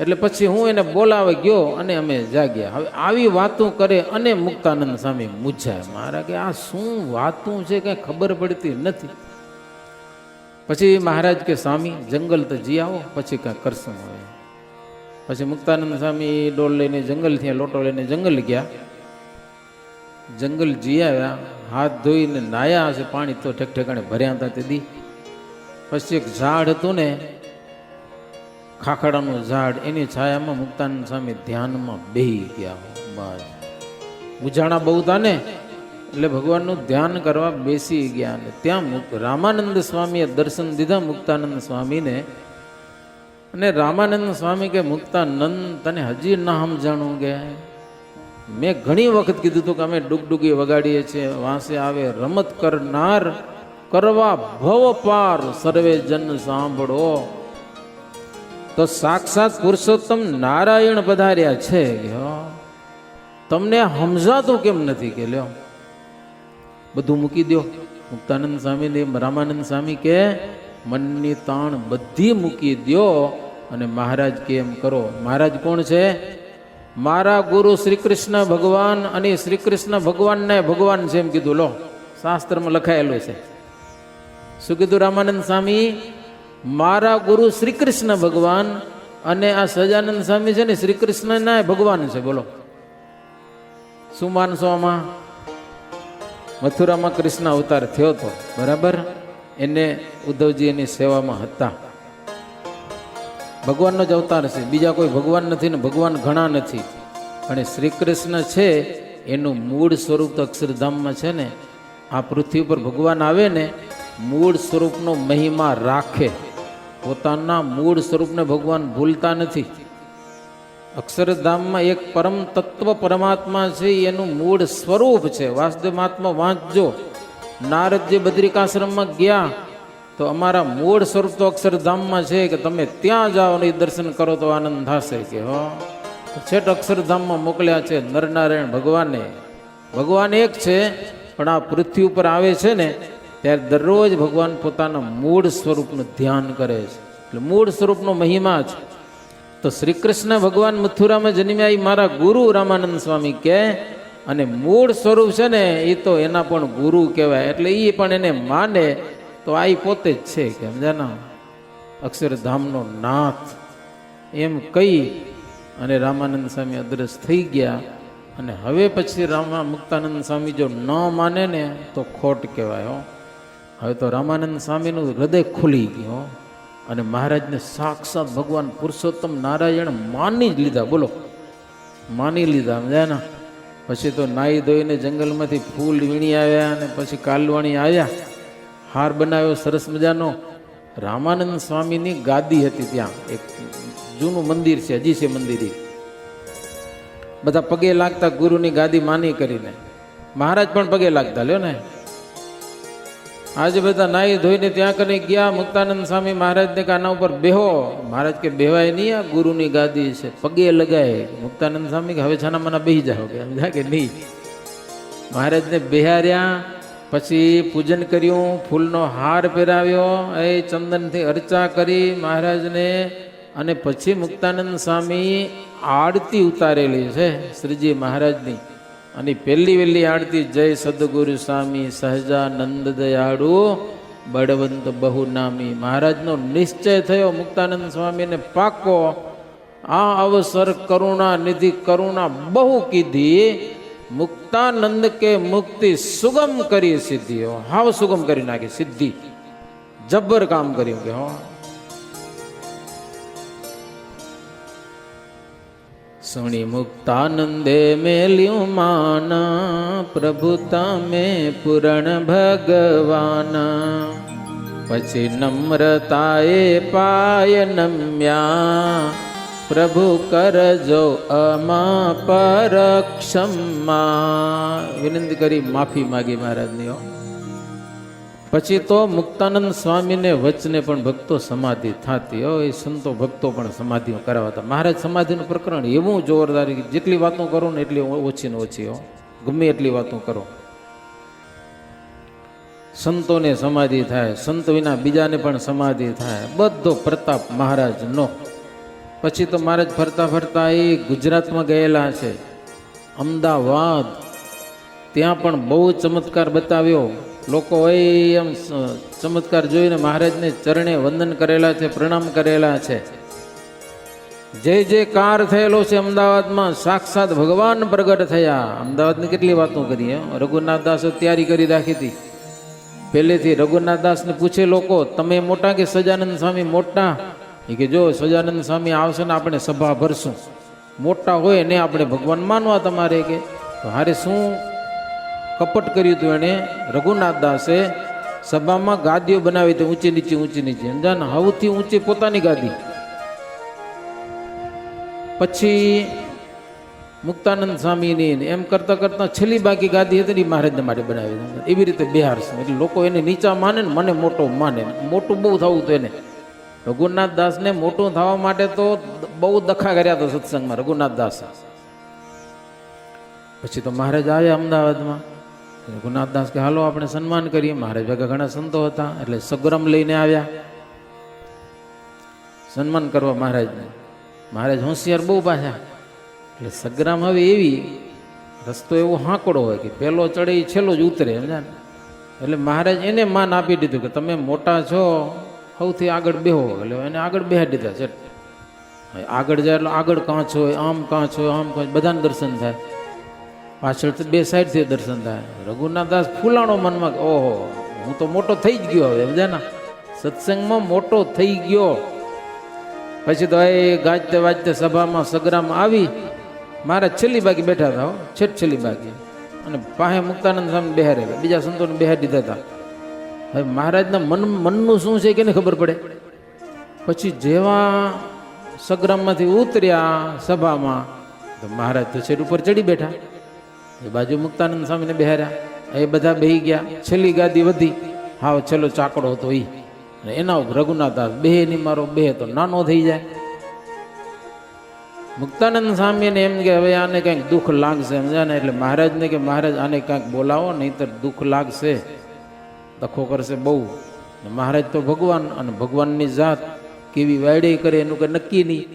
એટલે પછી હું એને બોલાવા ગયો અને અમે જાગ્યા. હવે આવી વાતો કરે અને મુક્તાનંદ સ્વામી મૂંઝાય. મારા કે આ શું વાતું છે, કંઈ ખબર પડતી નથી. પછી મહારાજ કે સ્વામી જંગલ તો જી આવો, પછી કાંઈ કરશું. હવે પછી મુક્તાનંદ સ્વામી ડોલ લઈને જંગલથી લોટો લઈને જંગલ ગયા. જંગલ જી આવ્યા, હાથ ધોઈને નાયા હશે, પાણી તો ઠેકઠેકાણે ભર્યા હતા તે દી. પછી એક ઝાડ હતું ને, ખાખડાનું ઝાડ, એની છાયામાં મુક્તાનંદ સ્વામી ધ્યાનમાં બેહી ગયા. બસ ઉજાણા બહુ હતા ને એટલે ભગવાનનું ધ્યાન કરવા બેસી ગયા ને ત્યાં રામાનંદ સ્વામીએ દર્શન દીધા મુક્તાનંદ સ્વામીને. અને રામાનંદ સ્વામી કે મુક્તાનંદ તને હજી ના સમજાણું કે મેં ઘણી વખત કીધું હતું કે અમે ડુગડુગી વગાડીએ છીએ, વાંસે આવે રમત કરનાર કરવા ભવ પાર સર્વે જન સાંભળો. તો સાક્ષાત પુરુષોત્તમ નારાયણ પધાર્યા છે, તમને સમજાતું કેમ નથી કે લ્યો બધું મૂકી દો. મુક્તાનંદ સ્વામી ને રામાનંદ સ્વામી કે મનની તાણ બધી મૂકી દો અને મહારાજ કે એમ કરો. મહારાજ કોણ છે? મારા ગુરુ શ્રી કૃષ્ણ ભગવાન, અને શ્રી કૃષ્ણ ભગવાનને ભગવાન છે એમ કીધું. લો શાસ્ત્રમાં લખાયેલું છે. શું કીધું રામાનંદ સ્વામી? મારા ગુરુ શ્રી કૃષ્ણ ભગવાન અને આ સહજાનંદ સ્વામી છે ને શ્રી કૃષ્ણ ના ભગવાન છે. બોલો શું માનશો આમાં? મથુરામાં કૃષ્ણ અવતાર થયો હતો, બરાબર? એને ઉદ્ધવજી એની સેવામાં હતા. ભગવાનનો જ અવતાર છે, બીજા કોઈ ભગવાન નથી ને ભગવાન ઘણા નથી. અને શ્રી કૃષ્ણ છે એનું મૂળ સ્વરૂપ તો અક્ષરધામમાં છે ને. આ પૃથ્વી પર ભગવાન આવે ને મૂળ સ્વરૂપનો મહિમા રાખે, પોતાના મૂળ સ્વરૂપને ભગવાન ભૂલતા નથી. અક્ષરધામમાં એક પરમ તત્વ પરમાત્મા છે, એનું મૂળ સ્વરૂપ છે. વાસુદેવ મહાત્મા વાંચજો. નારદજી બદ્રિકાશ્રમમાં ગયા તો અમારા મૂળ સ્વરૂપ તો અક્ષરધામમાં છે, કે તમે ત્યાં જાઓ ને દર્શન કરો તો આનંદ થશે. કે હો છેટ અક્ષરધામમાં મોકલ્યા છે નરનારાયણ ભગવાને. ભગવાન એક છે પણ આ પૃથ્વી ઉપર આવે છે ને ત્યારે દરરોજ ભગવાન પોતાના મૂળ સ્વરૂપનું ધ્યાન કરે છે. એટલે મૂળ સ્વરૂપનો મહિમા છે. તો શ્રી કૃષ્ણ ભગવાન મથુરામાં જન્મ્યા એ મારા ગુરુ રામાનંદ સ્વામી કે, અને મૂળ સ્વરૂપ છે ને એ તો એના પણ ગુરુ કહેવાય. એટલે એ પણ એને માને તો આ પોતે જ છે કે સમજાના અક્ષરધામનો નાથ એમ કહી અને રામાનંદ સ્વામી અદ્રશ્ય થઈ ગયા. અને હવે પછી મુક્તાનંદ સ્વામી જો ન માને ને તો ખોટ કહેવાય. હો હવે તો રામાનંદ સ્વામીનું હૃદય ખુલી ગયું અને મહારાજને સાક્ષાત ભગવાન પુરુષોત્તમ નારાયણ માની જ લીધા. બોલો માની લીધા, સમજાના? પછી તો નાહી ધોઈને જંગલમાંથી ફૂલ વીણી આવ્યા અને પછી કાલવાણી આવ્યા, હાર બનાવ્યો સરસ મજાનો. રામાનંદ સ્વામીની ગાદી હતી ત્યાં, એક જૂનું મંદિર છે, હજી છે મંદિર. બધા પગે લાગતા ગુરુની ગાદી માની કરીને. મહારાજ પણ પગે લાગતા, લ્યો ને. આજે બધા નાહી ધોઈને ત્યાં કરીને ગયા. મુક્તાનંદ સ્વામી મહારાજને કે આના ઉપર બેહો. મહારાજ કે બેવાય નહીં, આ ગુરુની ગાદી છે, પગે લગાય. મુક્તાનંદ સ્વામી કે હવે છાના મના બેહી જાઓ કે સમજા કે નહીં. મહારાજને બેહાર્યા, પછી પૂજન કર્યું, ફૂલનો હાર પહેરાવ્યો, એ ચંદનથી અર્ચા કરી મહારાજને. અને પછી મુક્તાનંદ સ્વામી આરતી ઉતારેલી છે શ્રીજી મહારાજની. અને પહેલી વહેલી આરતી જય સદગુરુ સ્વામી સહજાનંદ દયાળુ બળવંત બહુ નામી. મહારાજનો નિશ્ચય થયો મુક્તાનંદ સ્વામીને પાકો, આ અવસર કરુણા નિધિ કરુણા બહુ કીધી, મુક્તાનંદ કે મુક્તિ સુગમ કરી સિદ્ધિઓ. હાવ સુગમ કરી નાખી સિદ્ધિ, જબ્બર કામ કર્યું કે હો. સુણી મુક્તાનંદે મેલ્યું માના, પ્રભુતા મેં પૂરણ ભગવાન. પછી નમ્રતાએ પાય નમ્યા, પ્રભુ કરજો અમા પર ક્ષમા. વિનંતી કરી માફી માગી મહારાજની. પછી તો મુક્તાનંદ સ્વામીને વચને પણ ભક્તો સમાધિ થતી. એ સંતો ભક્તો પણ સમાધિ કરાવતા. મહારાજ સમાધિનું પ્રકરણ એવું જોરદાર, જેટલી વાતો કરો ને એટલી ઓછી ને ઓછી. ગમે એટલી વાતો કરો, સંતોને સમાધિ થાય, સંત વિના બીજાને પણ સમાધિ થાય. બધો પ્રતાપ મહારાજનો. પછી તો મહારાજ ફરતા ફરતા એ ગુજરાતમાં ગયેલા છે, અમદાવાદ. ત્યાં પણ બહુ ચમત્કાર બતાવ્યો. લોકો એમ ચમત્કાર જોઈને મહારાજને ચરણે વંદન કરેલા છે, પ્રણામ કરેલા છે. જય જયકાર થયેલો છે અમદાવાદમાં. સાક્ષાત ભગવાન પ્રગટ થયા. અમદાવાદની કેટલી વાતો કરી. રઘુનાથ દાસે તૈયારી કરી રાખી હતી પહેલેથી. રઘુનાથ દાસને પૂછે લોકો, તમે મોટા કે સહજાનંદ સ્વામી મોટા? એ કે જો સહજાનંદ સ્વામી આવશે ને આપણે સભા ભરશું, મોટા હોય ને આપણે ભગવાન માનવા તમારે. કે તો હારે શું કપટ કર્યું હતું એણે? રઘુનાથ દાસે સભામાં ગાદીઓ બનાવી હતી, ઊંચી નીચે સમજાને, સૌથી ઊંચી પોતાની ગાદી. પછી મુક્તાનંદ સ્વામીની એમ કરતા કરતા છેલ્લી બાકી ગાદી હતી ને મહારાજને માટે બનાવી. એવી રીતે બિહારશે એટલે લોકો એને નીચા માને ને મને મોટો માને. મોટું બહુ થવું તો એને રઘુનાથ દાસને મોટું થવા માટે તો બહુ દખા કર્યા હતા સત્સંગમાં રઘુનાથ દાસ. પછી તો મહારાજ આવ્યા અમદાવાદમાં. રઘુનાથ દાસ કે હાલો આપણે સન્માન કરીએ. મહારાજ ભેગા ઘણા સંતો હતા એટલે સગ્રામ લઈને આવ્યા સન્માન કરવા મહારાજને. મહારાજ હોશિયાર બહુ પાછા એટલે સગ્રામ હવે એવી રસ્તો એવો હાંકડો હોય કે પહેલો ચડે એ છેલ્લો જ ઉતરે સમજા ને. એટલે મહારાજ એને માન આપી દીધું કે તમે મોટા છો સૌથી આગળ બેહો. એટલે એને આગળ બેહાડી દીધા છે. આગળ જાય એટલે આગળ કાંચ હોય, આમ કાંચ હોય, આમ કાંચ, બધાને દર્શન થાય. પાછળ બે સાઈડથી દર્શન થાય. રઘુનાથ દાસ ફૂલાણો મનમાં, ઓહો હું તો મોટો થઈ જ ગયો હવે સમજા ને, સત્સંગમાં મોટો થઈ ગયો. પછી તો એ ગાજતે વાજતે સભામાં સગ્રામ આવી. મારા છેલ્લી બાકી બેઠા હતા, છેલ્લી બાકી, અને પાસે મુક્તાનંદ સ્વામી બેહારેલા, બીજા સંતોને બેહાડી દીધા હતા. હવે મહારાજના મનનું શું છે કે ખબર પડે. પછી જેવા સગ્રામમાંથી ઉતર્યા સભામાં તો મહારાજ તો છેડ ઉપર ચડી બેઠા. એ બાજુ મુક્તાનંદ સ્વામીને બેહાર્યા. એ બધા બેહી ગયા. છેલ્લી ગાદી વધી, હાવ છેલ્લો ચાકડો હતો એ, અને એના ઉપર રઘુનાથ દાસ બે ની મારો બે તો નાનો થઈ જાય. મુક્તાનંદ સ્વામીને એમ કે હવે આને કંઈક દુઃખ લાગશે સમજાને. એટલે મહારાજને કે મહારાજ આને કાંઈક બોલાવો નહીંતર દુઃખ લાગશે, દખો કરશે બહુ. મહારાજ તો ભગવાન, અને ભગવાનની જાત કેવી વાયડે કરે એનું કંઈ નક્કી નહીં.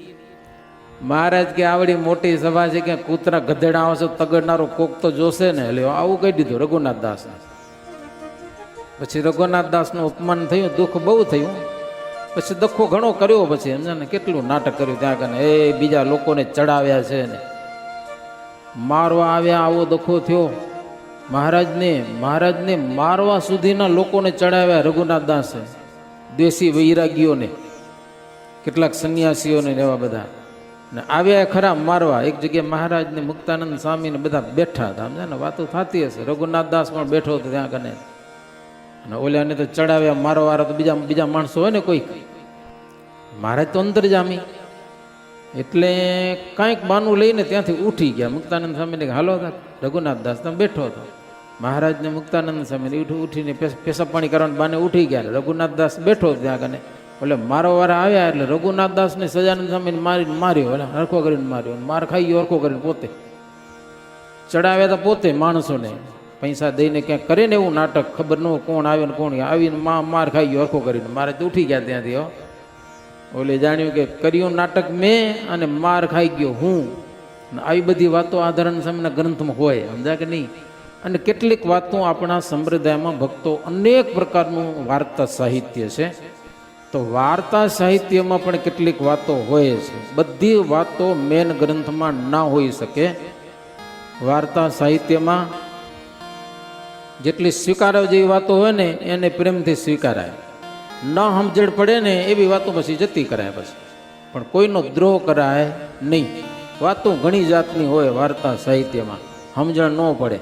મહારાજ કે આવડી મોટી સભા છે કે કૂતરા ગધેડા આવશે તગડનારો કોક તો જોશે ને. એટલે આવું કહી દીધું રઘુનાથ દાસ. પછી રઘુનાથ દાસનું અપમાન થયું, દુઃખ બહુ થયું. પછી દખો ઘણો કર્યો. પછી સમજે ને કેટલું નાટક કર્યું ત્યાં કને. એ બીજા લોકોને ચડાવ્યા છે ને મારવા આવ્યા, આવો દખો થયો. મહારાજને મારવા સુધીના લોકોને ચડાવ્યા રઘુનાથ દાસે. દેશી વૈરાગીઓને, કેટલાક સંન્યાસીઓને એવા બધા ને આવ્યા ખરા મારવા. એક જગ્યાએ મહારાજને મુક્તાનંદ સ્વામીને બધા બેઠા હતા સમજે ને, વાતો થતી હશે. રઘુનાથ દાસ પણ બેઠો હતો ત્યાં કને. અને ઓલાને તો ચડાવ્યા મારવાળા તો બીજા માણસો હોય ને કોઈક. મહારાજ તો અંતરજામી એટલે કાંઈક બાનું લઈને ત્યાંથી ઉઠી ગયા. મુક્તાનંદ સ્વામીને હાલો રઘુનાથ દાસ તમે બેઠો હતો. મહારાજને મુક્તાનંદ સ્વામીને ઉઠીને પેશાબ પાણી કરવાનું બાને ઉઠી ગયા. રઘુનાથ દાસ બેઠો ત્યાં કને. એટલે મારવાળા આવ્યા એટલે રઘુનાથ દાસને સજાનંદ સ્વામીને માર્યો. એટલે હરખો કરીને માર્યો. માર ખાઈ ગયો હરખો કરીને પોતે. ચડાવ્યા હતા પોતે માણસોને. પૈસા દઈને ક્યાંક કરે ને એવું નાટક, ખબર ન હોય કોણ આવે ને કોણ આવીને માર ખાઈ ગયો હરખો કરીને. મારે તો ઉઠી ગયા ત્યાંથી. ઓલે જાણ્યું કે કર્યું નાટક મેં અને માર ખાઈ ગયો હું. આવી બધી વાતો આધારણ સ્વામીના ગ્રંથમાં હોય સમજા કે નહીં. અને કેટલીક વાતો આપણા સંપ્રદાયમાં ભક્તો અનેક પ્રકારનું વાર્તા સાહિત્ય છે. તો વાર્તા સાહિત્યમાં પણ કેટલીક વાતો હોય છે. બધી વાતો મેન ગ્રંથમાં ના હોઈ શકે. વાર્તા સાહિત્યમાં જેટલી સ્વીકારવા જેવી વાતો હોય ને એને પ્રેમથી સ્વીકારાય. ન સમજણ પડે ને એવી વાતો પછી જતી કરાય. પછી પણ કોઈનો દ્રોહ કરાય નહીં. વાતો ઘણી જાતની હોય વાર્તા સાહિત્યમાં, સમજણ ન પડે.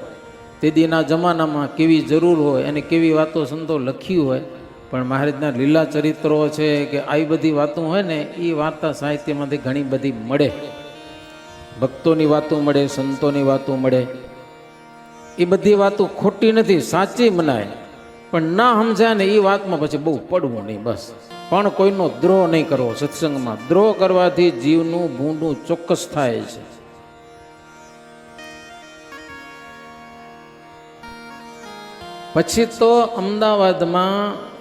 તેદીના જમાનામાં કેવી જરૂર હોય અને કેવી વાતો સંતો લખી હોય. પણ મહારાજના લીલા ચરિત્રો છે કે આવી બધી વાતો હોય ને એ વાર્તા સાહિત્યમાંથી ઘણી બધી મળે. ભક્તોની વાતો મળે, સંતોની વાતો મળે. એ બધી વાતો ખોટી નથી, સાચી મનાય. પણ ના સમજાય ને એ વાતમાં પછી બહુ પડવું નહીં બસ. પણ કોઈનો દ્રોહ નહીં કરવો સત્સંગમાં. દ્રોહ કરવાથી જીવનું ભૂંડું ચોક્કસ થાય છે. પછી તો અમદાવાદમાં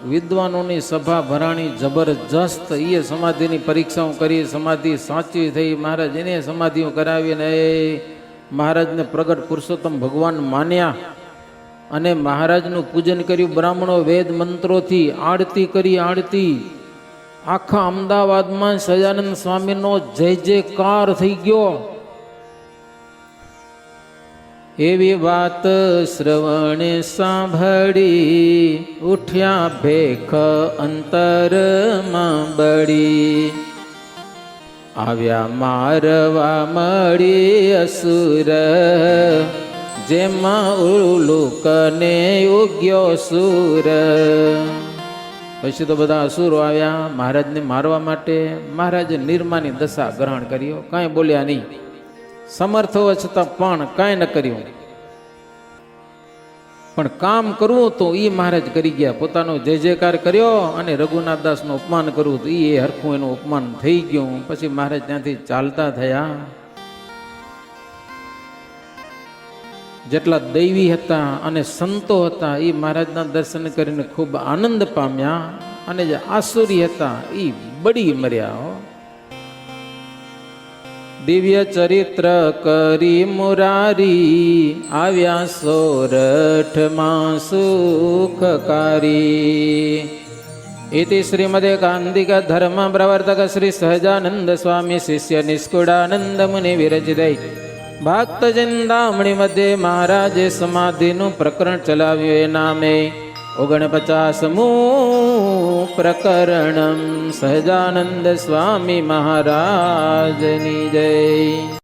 વિદ્વાનોની સભા ભરાણી જબરજસ્ત. એ સમાધિની પરીક્ષાઓ કરી, સમાધિ સાચી થઈ. મહારાજ એને સમાધિઓ કરાવીને એ મહારાજને પ્રગટ પુરુષોત્તમ ભગવાન માન્યા અને મહારાજનું પૂજન કર્યું. બ્રાહ્મણો વેદ મંત્રોથી આરતી કરી. આરતી આખા અમદાવાદમાં સજાનંદ સ્વામીનો જય જયકાર થઈ ગયો. એવી વાત શ્રવણે સાંભળી ઉઠ્યા ભેખ અંતરમાં બળી. આવ્યા મારવા મળી અસુર જેમાં ઉલુકને ઉગ્યો સુર. પછી તો બધા અસુરો આવ્યા મહારાજને મારવા માટે. મહારાજે નિર્માની દશા ગ્રહણ કર્યો, કાંઈ બોલ્યા નહીં. સમર્થ હોવા છતાં પણ કાંઈ ન કર્યું. પણ કામ કરવું તો એ મહારાજ કરી ગયા. પોતાનો જય જયકાર કર્યો અને રઘુનાથ દાસનું અપમાન કરવું તો એ હરખું એનું અપમાન થઈ ગયું. પછી મહારાજ ત્યાંથી ચાલતા થયા. જેટલા દૈવી હતા અને સંતો હતા એ મહારાજના દર્શન કરીને ખૂબ આનંદ પામ્યા. અને જે આસુરી હતા એ બળી મર્યા. દિવ્ય ચરિત્ર કરી મુરારી આવ્યા સોરઠમાં સુખકારી. इति श्रीमदे कांदिक धर्म प्रवर्तक श्री सहजानंद स्वामी शिष्य निष्कुड़ानंद मुनि विरचित भक्त चिंतामणि मध्य महाराजे समाधिनु प्रकरण चलाव्યું એ નામે 49મું પ્રકરણમ. સહજાનંદ સ્વામી મહારાજની જય.